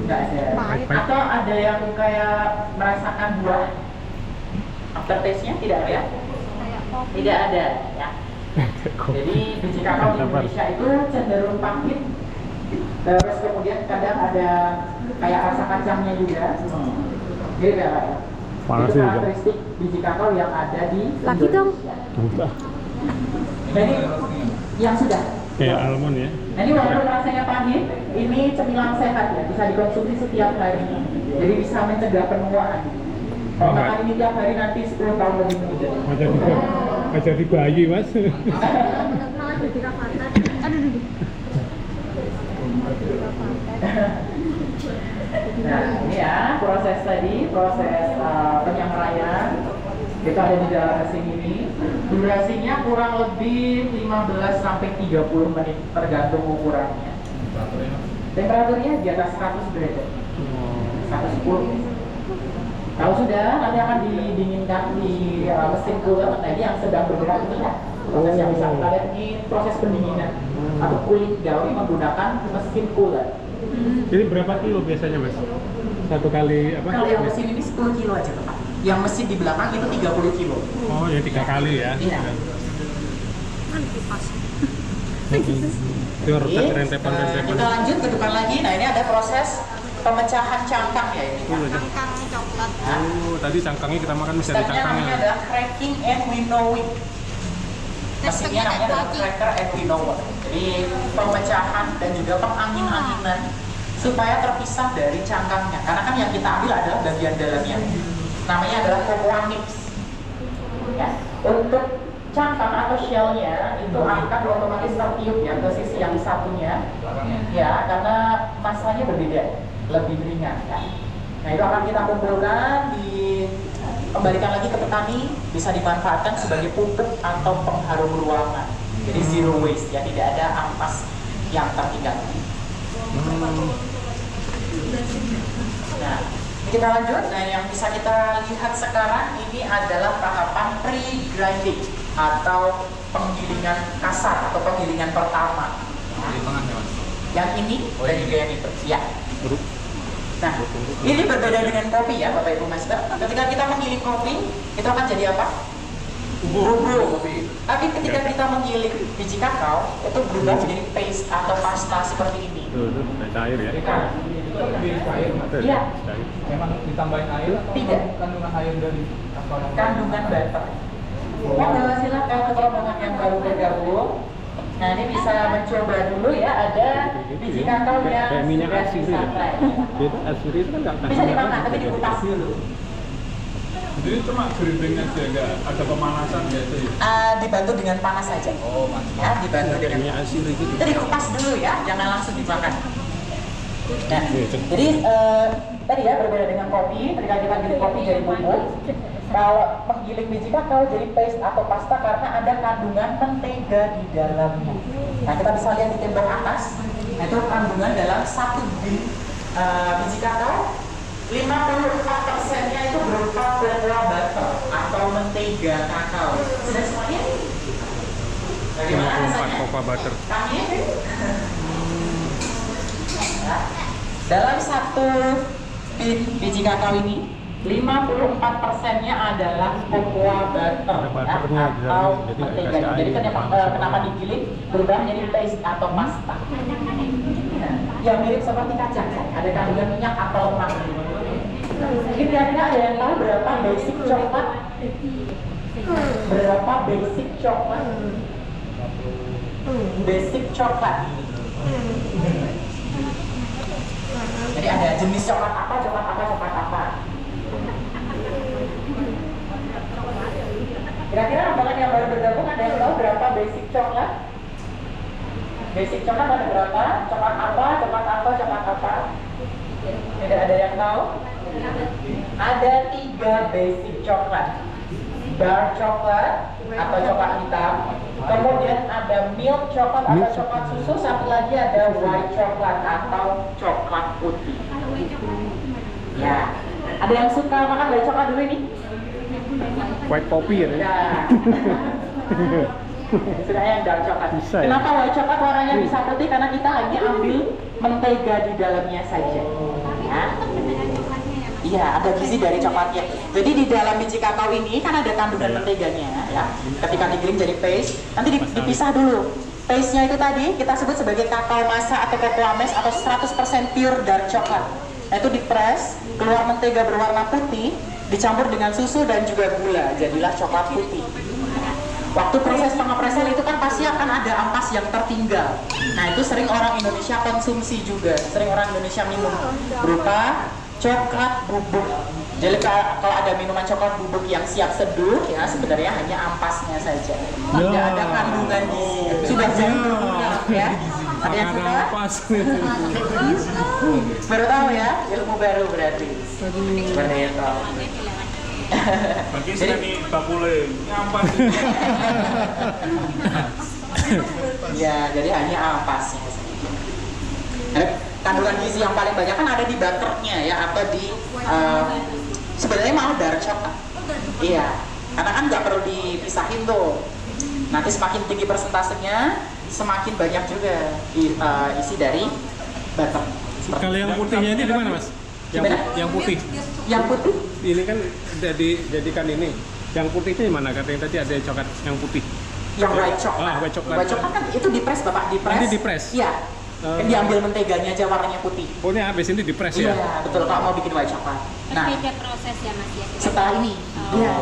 Enggak ada. Pahit. Atau ada yang kayak merasakan buah? Aftertaste-nya tidak ada? Tidak ada ya. Jadi biji kakao di Indonesia itu cenderung pahit. Terus kemudian kadang ada kayak rasa kacangnya juga. Gitu ya Pak ya? Panas Itu juga. karakteristik biji kakao yang ada di Lagi dong. Indonesia. Nah, ini yang sudah. Kayak almond ya. Nah, ini walaupun rasanya pahit, ini cemilan sehat ya, bisa dikonsumsi setiap hari. Jadi bisa mencegah penuaan. Kalau makan ini tiap hari nanti 10 tahun lebih muda. Jadi bayi mas. Malah jadi rapatat. Aduh. Nah, ini ya proses tadi, proses penyamaraian. Itu ada di dalam mesin ini. Durasinya kurang lebih 15 sampai 30 menit tergantung ukurannya. Temperaturnya di atas 100 derajat. 110. Kalau sudah, nanti akan didinginkan di mesin cooler. Nah, ini yang sedang bergerak ini ya. Proses yang bisa kita lihat ini proses pendinginan atau cooling down menggunakan mesin cooler. Jadi berapa kilo biasanya mas? Satu kali apa? Kalau yang mesin ini 10 kilo aja Pak. Yang mesin di belakang itu 30 kilo. Oh ya 3 kali ya. Iya. Itu harus ada rentepan-rentepan. Kita lanjut ke depan lagi. Nah, ini ada proses pemecahan cangkang ya ini. Cangkang coklat. Oh, tadi cangkangnya kita makan masih ada Stepnya namanya cangkangnya. adalah cracking and winnowing. Mesinnya namanya adalah cracker and winnower. Jadi pemecahan dan juga pengangin-anginan supaya terpisah dari cangkangnya. Karena kan yang kita ambil adalah bagian dalamnya. Namanya adalah cocoa nibs. Ya. Untuk cangkang atau shellnya itu akan otomatis tertiup ya ke sisi yang satunya. Ya, karena masanya berbeda, lebih ringan ya. Nah, itu akan kita kumpulkan kembalikan lagi ke petani, bisa dimanfaatkan sebagai pupuk atau pengharum ruangan. Jadi zero waste ya, tidak ada ampas yang tertinggal. Nah, ini kita lanjut. Nah, yang bisa kita lihat sekarang ini adalah tahapan pre-grinding atau penggilingan kasar atau penggilingan pertama. Di tengah ya mas. Yang ini dan juga yang itu. Ya. Nah, ini berbeda dengan kopi ya Bapak Ibu Mas Mbak. Ketika kita menggiling kopi, itu akan jadi apa? Bubuk. Tapi ketika kita menggiling biji kakao, itu berubah menjadi paste atau pasta seperti ini. Tuh, cair ya. Iya. Memang ditambahin air atau Tidak. kandungan air dari kakao? Kandungan butter. Silakan untuk rombongan yang baru bergabung. Nah, ini bisa mencoba dulu ya, ada biji kakao yang Kayak minyak sudah asiri ya. disangrai. Itu asiri itu kan nggak Bisa dimakan, tapi dikupas dulu. Jadi cuma grinding aja, nggak ada pemanasan gitu ya? Dibantu dengan panas saja. Oh mantap. Ya, dibantu dengan Minyak asiri gitu. itu dikupas dulu ya, jangan langsung dimakan. Nah, jadi tadi ya berbeda dengan kopi, ketika kita giling kopi jadi bubuk. Kalau menggiling biji kakao jadi paste atau pasta karena ada kandungan mentega di dalamnya. Nah, kita bisa lihat di tembok atas, nah, itu kandungan dalam 1 bin biji kakao 54%-nya itu berupa cocoa butter atau mentega kakao. Sudah semuanya? Bagaimana rasanya? Cocoa butter. Kami dalam satu biji kakao ini 54%-nya adalah cocoa butter Ada butternya di dalamnya, atau jadi nggak mentega. dikasih Jadi air, kenapa digiling berubah menjadi paste atau pasta. Yang mirip seperti kacang kan? Ada kandungan minyak atau lemak. Kira-kira ada yang tahu berapa basic coklat? Berapa basic coklat? Basic coklat. Jadi ada jenis coklat apa, coklat apa, coklat apa. Kira-kira rombongan yang baru bergabung ada yang tahu berapa basic coklat? Basic coklat ada berapa? Coklat apa, coklat apa, coklat apa? Tidak ada yang tahu? Ada 3 basic coklat. Dark coklat atau coklat hitam. Kemudian ada milk coklat atau coklat susu. Satu lagi ada white coklat atau coklat putih. Ya, ada yang suka makan white coklat dulu ini? White coffee ya? Ya. Sudah yang dark coklat. Bisa, ya? Kenapa white coklat warnanya bisa putih? Karena kita hanya ambil mentega di dalamnya saja. Ya. Iya, ada gizi dari coklatnya. Jadi di dalam biji kakao ini kan ada kandungan menteganya, ya. Ketika digiling jadi paste, nanti dipisah dulu. Paste-nya itu tadi kita sebut sebagai kakao masa atau cocoa mass atau 100% pure dark coklat. Nah, itu dipres, keluar mentega berwarna putih, dicampur dengan susu dan juga gula, jadilah coklat putih. Waktu proses pengepresan itu kan pasti akan ada ampas yang tertinggal. Nah, itu sering orang Indonesia konsumsi juga, sering orang Indonesia minum berupa coklat bubuk. Jadi kalau ada minuman coklat bubuk yang siap seduh, ya sebenarnya hanya ampasnya saja. Tidak ada kandungan gizi. Sudah jam berguna, ya. Ada yang suka? Baru tahu ya, ilmu baru berarti. Seperti itu. Bagi saya nih bakule nyampas. Ya, jadi hanya ampasnya saja. Kandungan gizi yang paling banyak kan ada di butternya ya, atau di sebenarnya malah dark coklat. Iya, karena kan nggak perlu dipisahin tuh. Nanti semakin tinggi persentasenya, semakin banyak juga isi dari butter. Kalau yang putihnya ini di mana, Mas? Yang putih. Yang putih? Ini kan jadikan ini. Yang putihnya di mana? Katanya tadi ada coklat yang putih. Yang white coklat. Ah, white coklat. White coklat kan itu dipres, Bapak, dipres. Nanti dipres? Iya. Kan diambil menteganya aja warnanya putih. Oh, ini habis ini dipres ya? Iya, betul, kalau mau bikin white coklat. Nah, Beda proses ya Mas ya. setelah ini. Iya.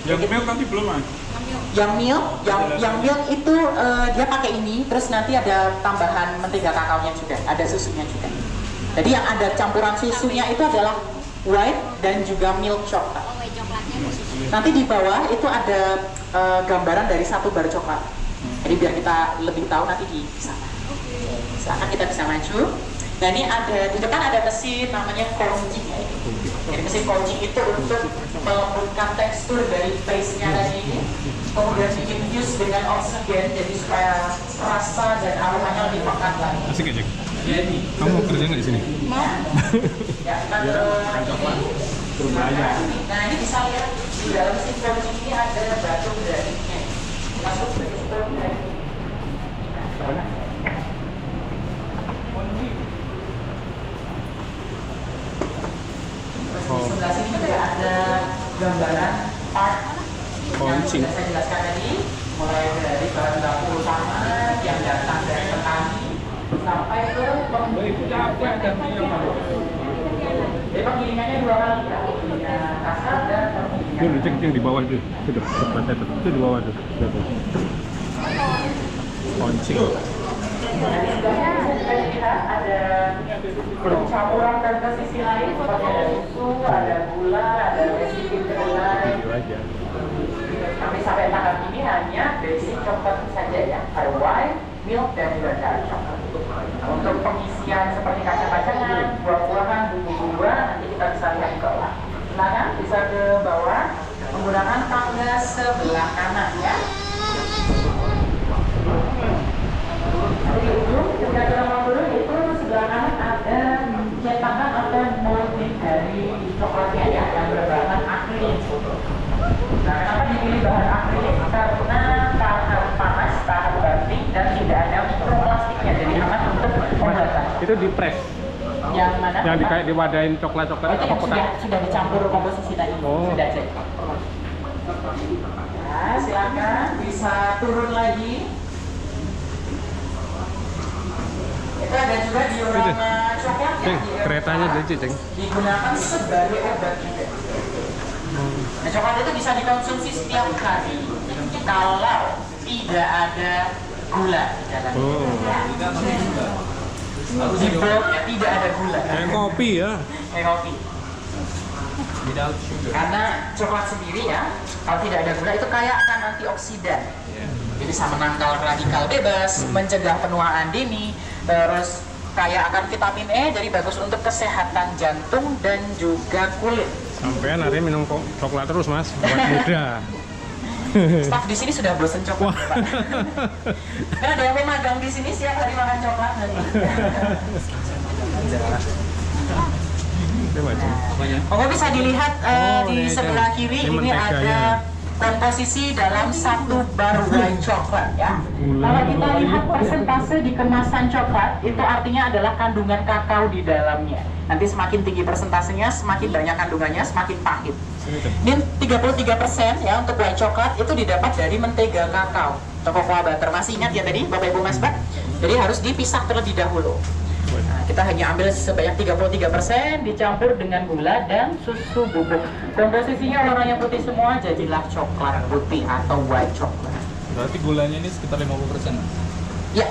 Yang milk nanti belum, Mas? Yang milk itu dia pakai ini, terus nanti ada tambahan mentega kakaonya juga, ada susunya juga. Jadi yang ada campuran susunya itu adalah white dan juga milk coklat. Oh, white coklatnya khusus. Nanti di bawah itu ada gambaran dari satu bar coklat. Jadi biar kita lebih tahu nanti di sana. Silakan kita bisa maju. Nah, ini ada di depan ada mesin namanya coaching ya. Jadi mesin coaching itu untuk melembutkan tekstur dari paste-nya tadi ini. Kemudian diinfuse dengan oksigen jadi supaya rasa dan aromanya lebih pekat lagi. Asik aja. Jadi, Kamu mau kerja nggak di sini? mau? Ya, kita ke Nah, ini bisa lihat di dalam mesin coaching ini ada batu granitnya. Masuk ke situ. Terus di sebelah sini juga ada gambaran part yang Coaching. sudah saya jelaskan tadi, mulai dari bahan baku utama yang datang dari petani sampai ke penggilingan. Jadi penggilingannya 2 kali ya, penggilingan kasar dan penggilingan. Itu cek yang di bawah itu. Itu itu di bawah tuh. Coaching. Nah, di sebelahnya bisa dilihat ada campuran ke sisi lain seperti ada susu, ada gula, ada resipi kedelai. Kami sampai tahap ini hanya basic coklat saja ya, ada white, milk dan juga dark coklat. Untuk pengisian seperti kacang-kacangan, buah-buahan, bumbu-bumbuan nanti kita bisa lihat ke bawah. Silakan bisa ke bawah menggunakan tangga sebelah kanan ya. Di ujung, ketika kita mau turun itu sebelah kanan ada cetakan atau Itu di press. Yang mana? Yang Pak? kayak diwadahin coklat-coklat Oh, itu apa yang kotak? sudah dicampur komposisi tadi. Oh. Sudah cek. Nah, silakan bisa turun lagi. Itu ada juga diorama coklat ya. Ceng, keretanya jadi ceng. Digunakan sebagai obat juga. Nah, coklat itu bisa dikonsumsi setiap hari kalau tidak ada gula di dalamnya. Di box ya tidak ada gula. Kayak kopi ya. Kayak kopi. Karena coklat sendiri ya, kalau tidak ada gula itu kaya akan antioksidan. Jadi bisa menangkal radikal bebas, mencegah penuaan dini, terus kaya akan vitamin E, jadi bagus untuk kesehatan jantung dan juga kulit. Sampean hari minum coklat terus mas, buat muda. Staf di sini sudah bosan coklat, Pak. Kan ada yang magang di sini siap hari makan coklat nanti. Oh, bisa dilihat di sebelah kiri ini ada komposisi dalam satu bar white coklat ya. Kalau kita lihat persentase di kemasan coklat itu artinya adalah kandungan kakao di dalamnya. Nanti semakin tinggi persentasenya, semakin banyak kandungannya, semakin pahit. Ini 33% ya untuk white coklat itu didapat dari mentega kakao atau cocoa butter. Masih ingat ya tadi Bapak Ibu Mas Pak? Jadi harus dipisah terlebih dahulu. Nah, kita hanya ambil sebanyak 33% dicampur dengan gula dan susu bubuk. Komposisinya warnanya putih semua, jadilah coklat putih atau white coklat. Berarti gulanya ini sekitar 50%. Ya.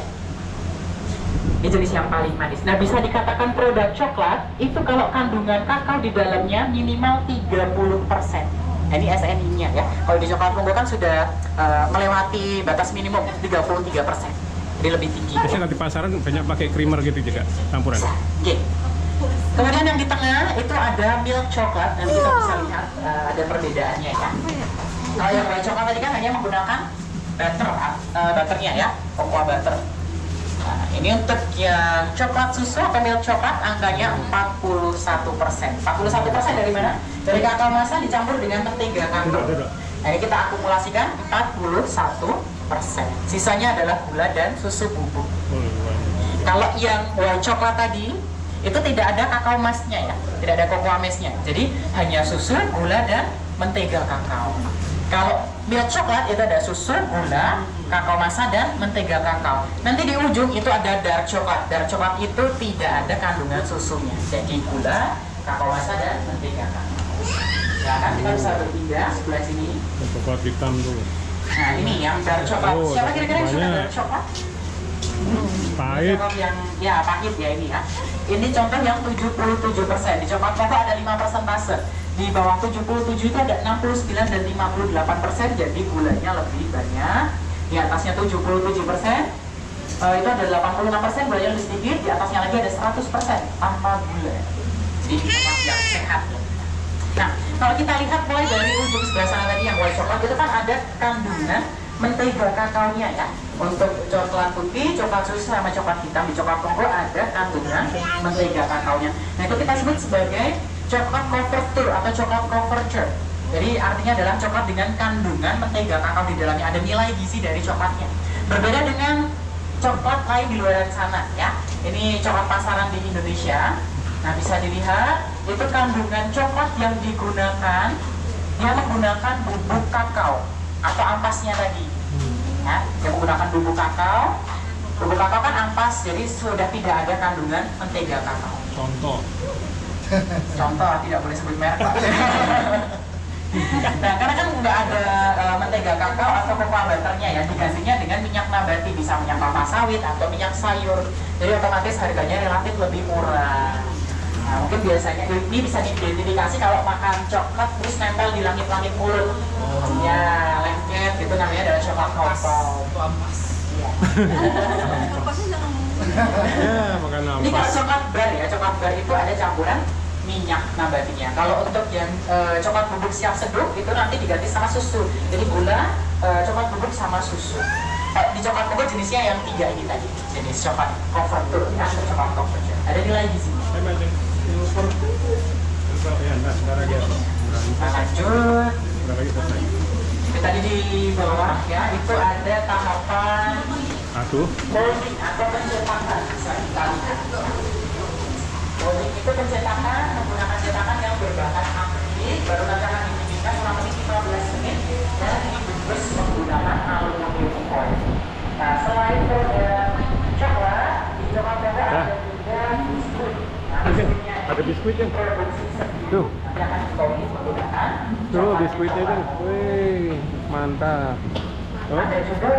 Ini jenis yang paling manis. Nah, bisa dikatakan produk coklat itu kalau kandungan kakao di dalamnya minimal 30%. Nah, ini SNI-nya ya. Kalau di coklat Monggo kan sudah melewati batas minimum 33%. Jadi lebih tinggi. Biasanya di pasaran banyak pakai creamer gitu juga campuran. Oke. Kemudian yang di tengah itu ada milk coklat. Nanti kita bisa lihat ada perbedaannya ya. Kalau yang white coklat tadi kan hanya menggunakan butternya ya, cocoa butter. Nah, ini untuk yang coklat susu atau milk coklat angkanya 41%. 41% dari mana? Dari kakao masa dicampur dengan mentega kakao. Nah, ini kita akumulasikan 41%. Sisanya adalah gula dan susu bubuk. Kalau yang white coklat tadi itu tidak ada kakao masnya ya, tidak ada cocoa mash-nya. Jadi hanya susu, gula dan mentega kakao. Kalau milk coklat itu ada susu, gula, kakao masa dan mentega kakao. Nanti di ujung itu ada dark coklat. Dark coklat itu tidak ada kandungan susunya. Jadi gula, kakao masa dan mentega kakao. Ya kan kita bisa berpindah sebelah sini. Coklat hitam tuh. Nah ini yang dark coklat. Oh, Siapa kira-kira yang suka banyak. dark coklat? Pahit. Coklat yang ya pahit ya ini ya. Ini contoh yang 77%. Di coklat Monggo ada 5 persentase. Di bawah 77 itu ada 69 dan 58%. Jadi gulanya lebih banyak. Di atasnya 77%. Itu ada 86%, gulanya lebih sedikit. Di atasnya lagi ada 100% tanpa gula. Jadi coklat yang sehat. Nah, kalau kita lihat mulai dari ujung sebelah sana tadi yang white coklat itu kan ada kandungan mentega kakaonya ya. Untuk coklat putih, coklat susu sama coklat hitam di coklat Monggo ada kandungan mentega kakaonya. Nah, itu kita sebut sebagai coklat couverture atau coklat couverture. Jadi artinya adalah coklat dengan kandungan mentega kakao di dalamnya, ada nilai gizi dari coklatnya. Berbeda dengan coklat lain di luar sana ya. Ini coklat pasaran di Indonesia. Nah, bisa dilihat itu kandungan coklat yang digunakan dia menggunakan bubuk kakao atau ampasnya tadi ya, yang menggunakan bubuk kakao kan ampas, jadi sudah tidak ada kandungan mentega kakao. Contoh Tidak boleh sebut merek Pak. Nah, karena kan nggak ada mentega kakao atau cocoa butternya ya, digantinya dengan minyak nabati, bisa minyak kelapa sawit atau minyak sayur, jadi otomatis harganya relatif lebih murah. Nah, mungkin biasanya ini bisa diidentifikasi kalau makan coklat terus nempel di langit-langit mulut. Ya, lengket gitu namanya adalah coklat kopal. ampas. Iya. Ya, makan Ini kalau ampas. coklat bar ya, coklat bar itu ada campuran minyak nabatinya. Kalau untuk yang coklat bubuk siap seduh itu nanti diganti sama susu. Jadi gula, coklat bubuk sama susu. Di coklat Monggo jenisnya yang 3 ini tadi, jenis coklat couverture ya, atau coklat couverture. Ada nilai gizinya. Ya, nah, sebentar lagi. Nah, lanjut. Sebentar lagi selesai. Tadi di bawah ya itu ada tahapan Aduh. Molding atau pencetakan bisa kita lihat. Molding itu pencetakan menggunakan cetakan yang berbahan akrilik, baru nanti akan didinginkan selama 15 menit dan dibungkus menggunakan aluminium foil. Nah, selain produk coklat, di coklat merah ada juga biskuit. Nah, biskuitnya Ada biskuitnya. produksi sendiri. Tuh. Nanti akan ditumis menggunakan Tuh coklat biskuitnya kan. Wih, mantap. Oh, Ada juga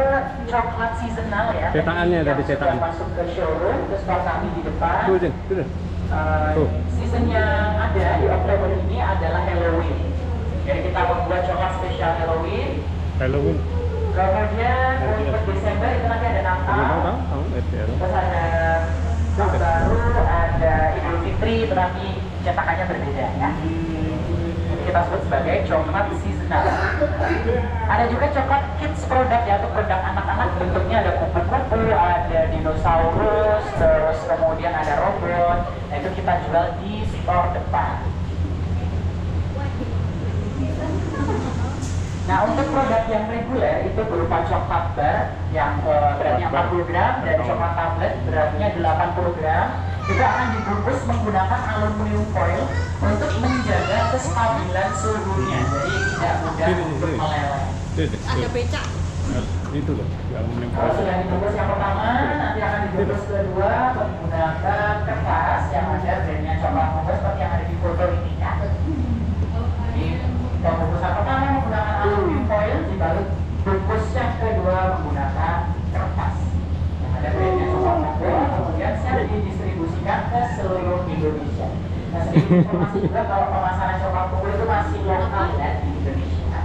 coklat seasonal ya. Cetakannya ada yang di cetakan. sudah masuk ke showroom, terus pas kami di depan. tuh Jeng, tuh. Tuh. Season yang ada di Oktober ini adalah Halloween. Jadi kita membuat coklat spesial Halloween. Halloween. Kemudian untuk Desember itu nanti ada Natal. Tahu, RTL. Terus ada tahun baru, ada Idul Fitri, tetapi cetakannya berbeda ya. Ini kita sebut sebagai coklat seasonal. Ada juga coklat kids produk ya, untuk produk anak-anak, bentuknya ada kupu-kupu, ada dinosaurus, terus kemudian ada robot. Nah, itu kita jual di store depan. Nah, untuk produk yang reguler itu berupa coklat bar yang beratnya 40 gram dan coklat tablet beratnya 80 gram. Juga akan dibungkus menggunakan aluminium foil untuk menjaga kestabilan suhunya, jadi tidak mudah untuk meleleh. Ada becak. Itu loh, yang Kalau sudah dibungkus yang pertama, nanti akan dibungkus kedua menggunakan kertas yang ada brandnya coklat Monggo seperti yang ada di foto ini ya. Jadi pembungkusan pertama menggunakan aluminium foil, dibalut bungkus yang kedua menggunakan kertas yang ada brandnya coklat Monggo, kemudian siap didistribusikan ke seluruh Indonesia. Nah, sedikit informasi juga kalau pemasaran coklat Monggo itu masih lokal ya di Indonesia.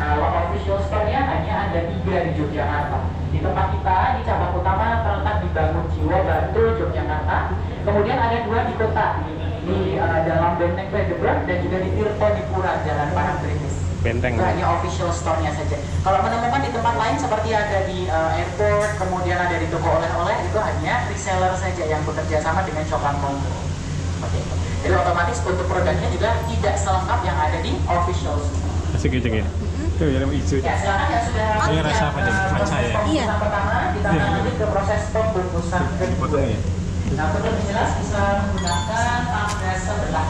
Kalau official store-nya hanya ada 3 di Yogyakarta. Di tempat kita di cabang utama terletak di Bangunjiwo, Bantul, Yogyakarta. Kemudian ada 2 di kota di dalam Benteng Pedebrug dan juga di Tirto di Pura, Jalan Parangtritis. Benteng. Itu hanya official store-nya saja. Kalau menemukan di tempat lain seperti ada di airport, kemudian ada di toko oleh-oleh, itu hanya reseller saja yang bekerja sama dengan coklat Monggo. Oke. Jadi otomatis untuk produknya juga tidak selengkap yang ada di official store. Asik ya, Jeng ya. Tuh, yang hijau. Ya, silakan yang sudah Ini rasa apa, Jeng? Matcha ya? Iya. Pertama, kita akan lanjut ke proses pembungkusan kedua. Potong ya. Nah, untuk lebih jelas bisa menggunakan tangga sebelah.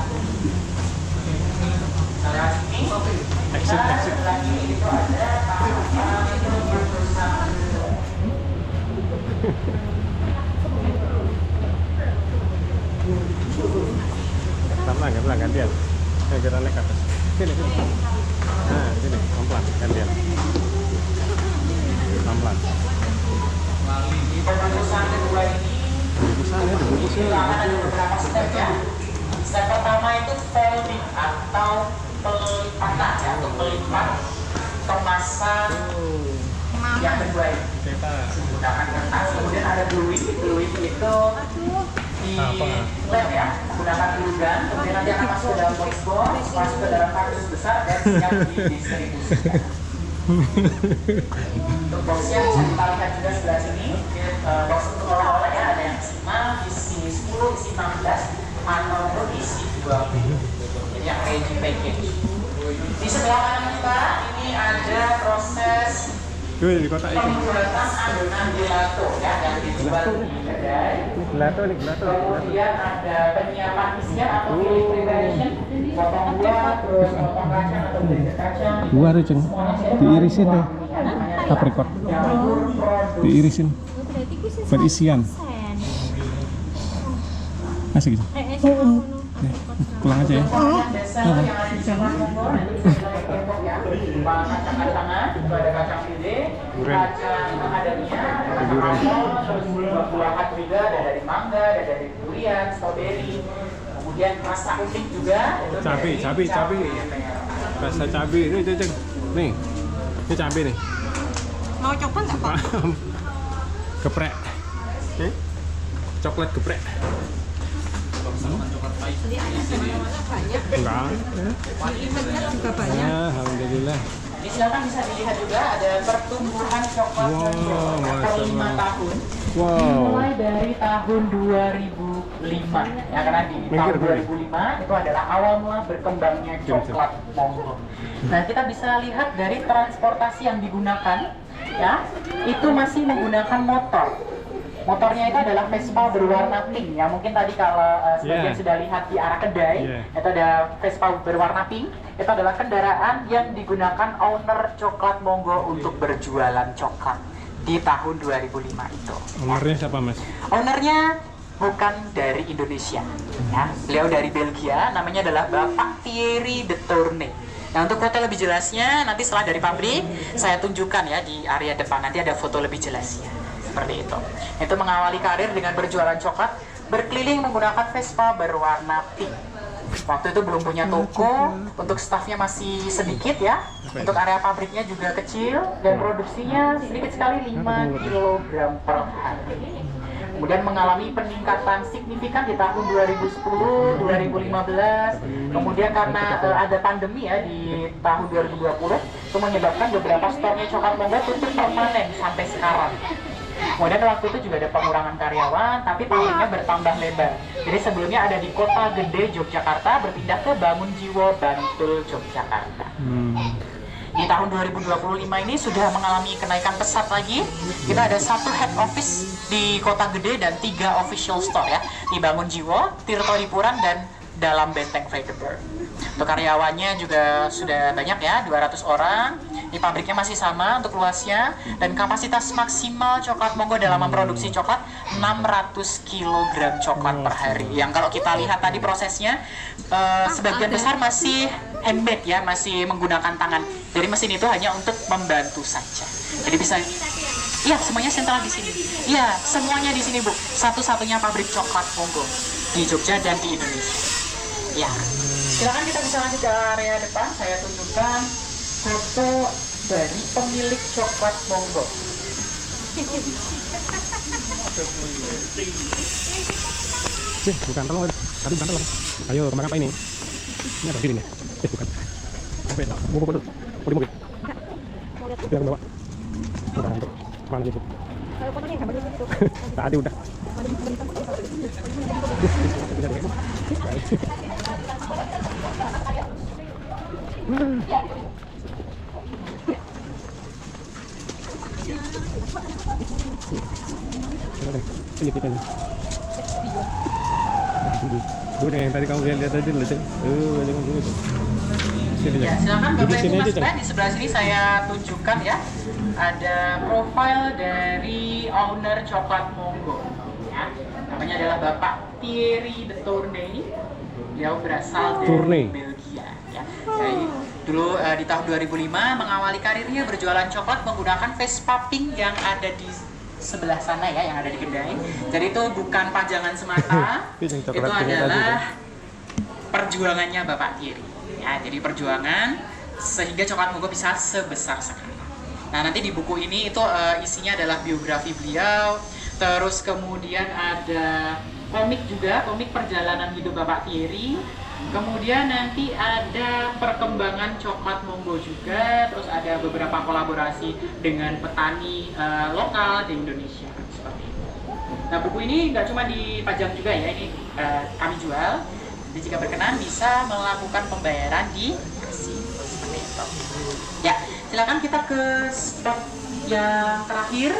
Sebelah sini. Exit, Dan exit. sebelah kiri itu ada tahapan pembungkusan kedua. Pelan-pelan, gantian. Kita naik ke atas. Sini, sini. Nah, sini, pelan-pelan, gantian. Pelan-pelan. Di pembungkusan kedua ini Bungkusan ya, dibungkusin. kita akan ada beberapa step ya. Step pertama itu folding atau pelipatan ya, untuk melipat kemasan yang kedua ini Cetak. menggunakan kertas. Kemudian ada gluing, gluing itu di lem ya, menggunakan glue gun. Kemudian nanti akan masuk ke dalam box box, masuk ke dalam kardus besar dan siap didistribusikan. Untuk boxnya bisa kita lihat juga sebelah sini. Box untuk oleh-oleh ya, ada yang isi 6, isi 10, isi 16, ataupun isi 20. Jadi yang ready package. Di sebelah kanan kita ini ada proses Tuh, di kotak itu. pembuatan adonan gelato ya, yang dijual di kedai. Gelato nih, gelato. Kemudian ada penyiapan isian atau filling preparation, potong buah, terus potong kacang atau berikan kacang. Buah tuh, Jeng. Diirisin deh. Aprikot. Diirisin. Berarti ku sih Buat isian. 100%. Asik gitu. Pulang aja ya. Yang ada di sebelah Monggo, nanti bisa kita kelompok ya. Kacang-kacangan, itu ada kacang pide, kacang macadamia, ada kacang apel, terus buah-buahan juga, ada dari mangga, ada dari durian, stroberi. Kemudian rasa unik juga, itu Cabai, dari cabai, cabai. merah. Rasa cabai ini, Jeng. Nih. Ini cabai nih. Mau coba nggak Pak? Geprek. Coklat geprek. Enggak. Juga banyak. Ya, alhamdulillah. Ini silakan bisa dilihat juga ada pertumbuhan coklat Wow, Monggo per 5 Masya tahun. Wow. Mulai dari tahun 2005 ya, karena di Minggir, tahun 2005 itu adalah awal mula berkembangnya coklat Monggo. Nah, kita bisa lihat dari transportasi yang digunakan ya, itu masih menggunakan motor. Motornya itu adalah Vespa berwarna pink ya. Mungkin tadi kalau sebagian sudah lihat di arah kedai, itu ada Vespa berwarna pink. Itu adalah kendaraan yang digunakan owner Coklat Monggo untuk berjualan coklat di tahun 2005 itu. Ownernya siapa, Mas? Ownernya bukan dari Indonesia, ya. Beliau dari Belgia, namanya adalah Bapak Thierry de Tournay. Nah, untuk foto lebih jelasnya nanti setelah dari pabrik saya tunjukkan ya di area depan, nanti ada foto lebih jelasnya seperti itu. Itu mengawali karir dengan berjualan coklat, berkeliling menggunakan Vespa berwarna pink. Waktu itu belum punya toko, untuk stafnya masih sedikit ya. Untuk area pabriknya juga kecil dan produksinya sedikit sekali 5 kg per hari. Kemudian mengalami peningkatan signifikan di tahun 2010, 2015. Kemudian karena ada pandemi ya di tahun 2020, itu menyebabkan beberapa store-nya Coklat Monggo tutup permanen sampai sekarang. Kemudian waktu itu juga ada pengurangan karyawan, tapi pabriknya bertambah lebar. Jadi sebelumnya ada di Kota Gede, Yogyakarta, berpindah ke Bangunjiwo, Bantul, Yogyakarta. Di tahun 2025 ini sudah mengalami kenaikan pesat lagi. Kita ada 1 head office di Kota Gede dan 3 official store ya, di Bangunjiwo, Tirto Dipuran, dan dalam Benteng Vredenburg. Untuk karyawannya juga sudah banyak ya, 200 orang. Di pabriknya masih sama untuk luasnya, dan kapasitas maksimal Coklat Monggo dalam memproduksi coklat 600 kg coklat per hari. Yang kalau kita lihat tadi prosesnya, sebagian besar masih handmade ya, masih menggunakan tangan. Jadi mesin itu hanya untuk membantu saja. Jadi bisa, iya semuanya sentral di sini. Iya semuanya di sini Bu. Satu-satunya pabrik Coklat Monggo di Jogja dan di Indonesia. Ya, silakan kita bisa lanjut ke area depan. Saya tunjukkan foto dari pemilik Coklat Monggo. Bukan telur, tapi bukan telur. Ayo, kemarin apa ini? Ini ada diri nih. Bukan. Sampai tak. Buku dulu. Di mobil. Yang bawa. Bukan untuk mana itu? Tadi udah. Ini kita nih. Udah yang tadi kamu lihat tadi loh, Ceng. Jangan dulu. Ya, silakan Bapak Ibu Mas Bro, di sebelah sini saya tunjukkan ya. Ada profil dari owner Coklat Monggo. Ya. Namanya adalah Bapak Thierry de Tournay. Dia berasal dari Belgia ya. Jadi dulu di tahun 2005 mengawali karirnya berjualan coklat menggunakan Vespa pink yang ada di sebelah sana ya, yang ada di kedai. Jadi itu bukan pajangan semata, itu adalah perjuangannya Bapak Thierry. Ya, jadi perjuangan sehingga Coklat Monggo bisa sebesar sekarang. Nah, nanti di buku ini itu isinya adalah biografi beliau, terus kemudian ada komik juga, komik perjalanan hidup Bapak Thierry. Kemudian nanti ada perkembangan Coklat Monggo juga, terus ada beberapa kolaborasi dengan petani lokal di Indonesia seperti itu. Nah, buku ini nggak cuma dipajang juga ya, ini kami jual. Jadi jika berkenan bisa melakukan pembayaran di kasir seperti itu. Ya, silakan kita ke spot yang terakhir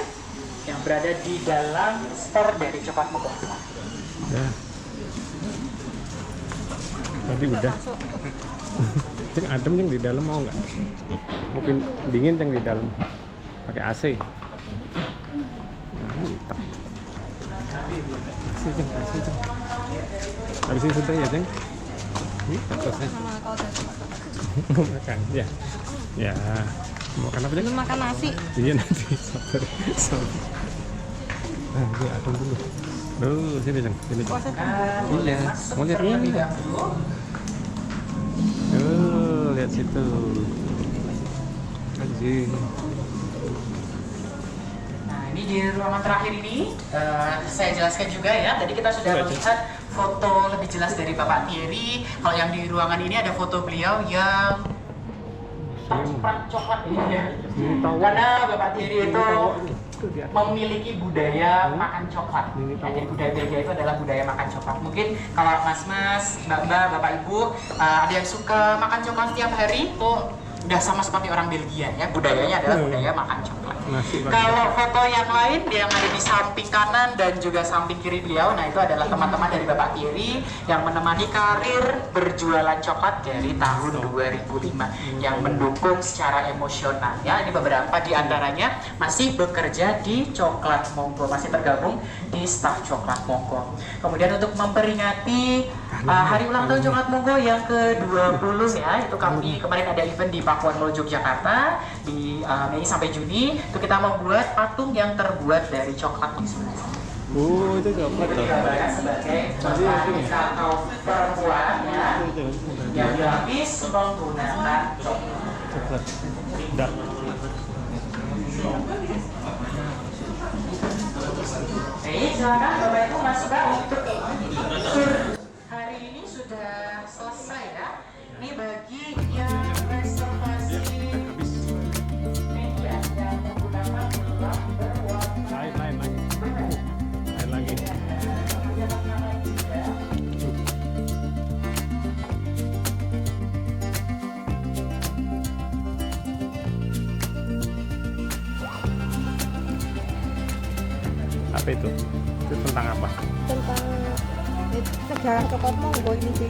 yang berada di dalam store dari Coklat Monggo. Ya. Tadi udah. Ceng adem yang di dalam mau nggak? Mungkin dingin yang di dalam. Pakai AC. Mantap. AC Ceng, AC Ceng. Habis ini sudah ya Ceng? Selesai. Mau makan, ya. Ya. Mau makan apa Ceng? Belum makan nasi. Iya nanti. Sabar. Nah, gue adem dulu. Sini Ceng, sini Ceng. Iya, mau lihat ini. Lihat situ. Anjing. Nah, ini di ruangan terakhir ini saya jelaskan juga ya. Tadi kita sudah melihat foto lebih jelas dari Bapak Thierry. Kalau yang di ruangan ini ada foto beliau yang terciprat coklat ini ya. Karena Bapak Thierry itu memiliki budaya makan coklat. Ya, jadi budaya Belgia itu adalah budaya makan coklat. Mungkin kalau mas-mas, mbak-mbak, bapak-ibu ada yang suka makan coklat setiap hari, itu udah sama seperti orang Belgia ya. Budayanya adalah budaya makan coklat. Nasi Pak. Kalau foto yang lain yang ada di samping kanan dan juga samping kiri beliau, nah itu adalah teman-teman dari Bapak Kiri yang menemani karir berjualan coklat dari tahun 2005 yang mendukung secara emosional ya. Ini beberapa di antaranya masih bekerja di Coklat Monggo, masih tergabung di staf Coklat Monggo. Kemudian untuk memperingati hari ulang tahun Coklat Monggo yang ke-20 ya, itu kami kemarin ada event di Pakuan Mall Yogyakarta di Mei sampai Juni. Itu kita membuat patung yang terbuat dari coklat di sebelah sini. Oh, itu coklat tuh. Digambarkan sebagai coklat atau perempuan ya, yang dilapis menggunakan coklat. Coklat. Dark. Silakan Bapak Ibu masukkan untuk tur hari ini sudah selesai ya. Ini bagi yang reservasi media yang menggunakan gelang berwarna Lain lagi. Apa itu? Itu tentang apa? Tentang sejarah Coklat Monggo ini sih.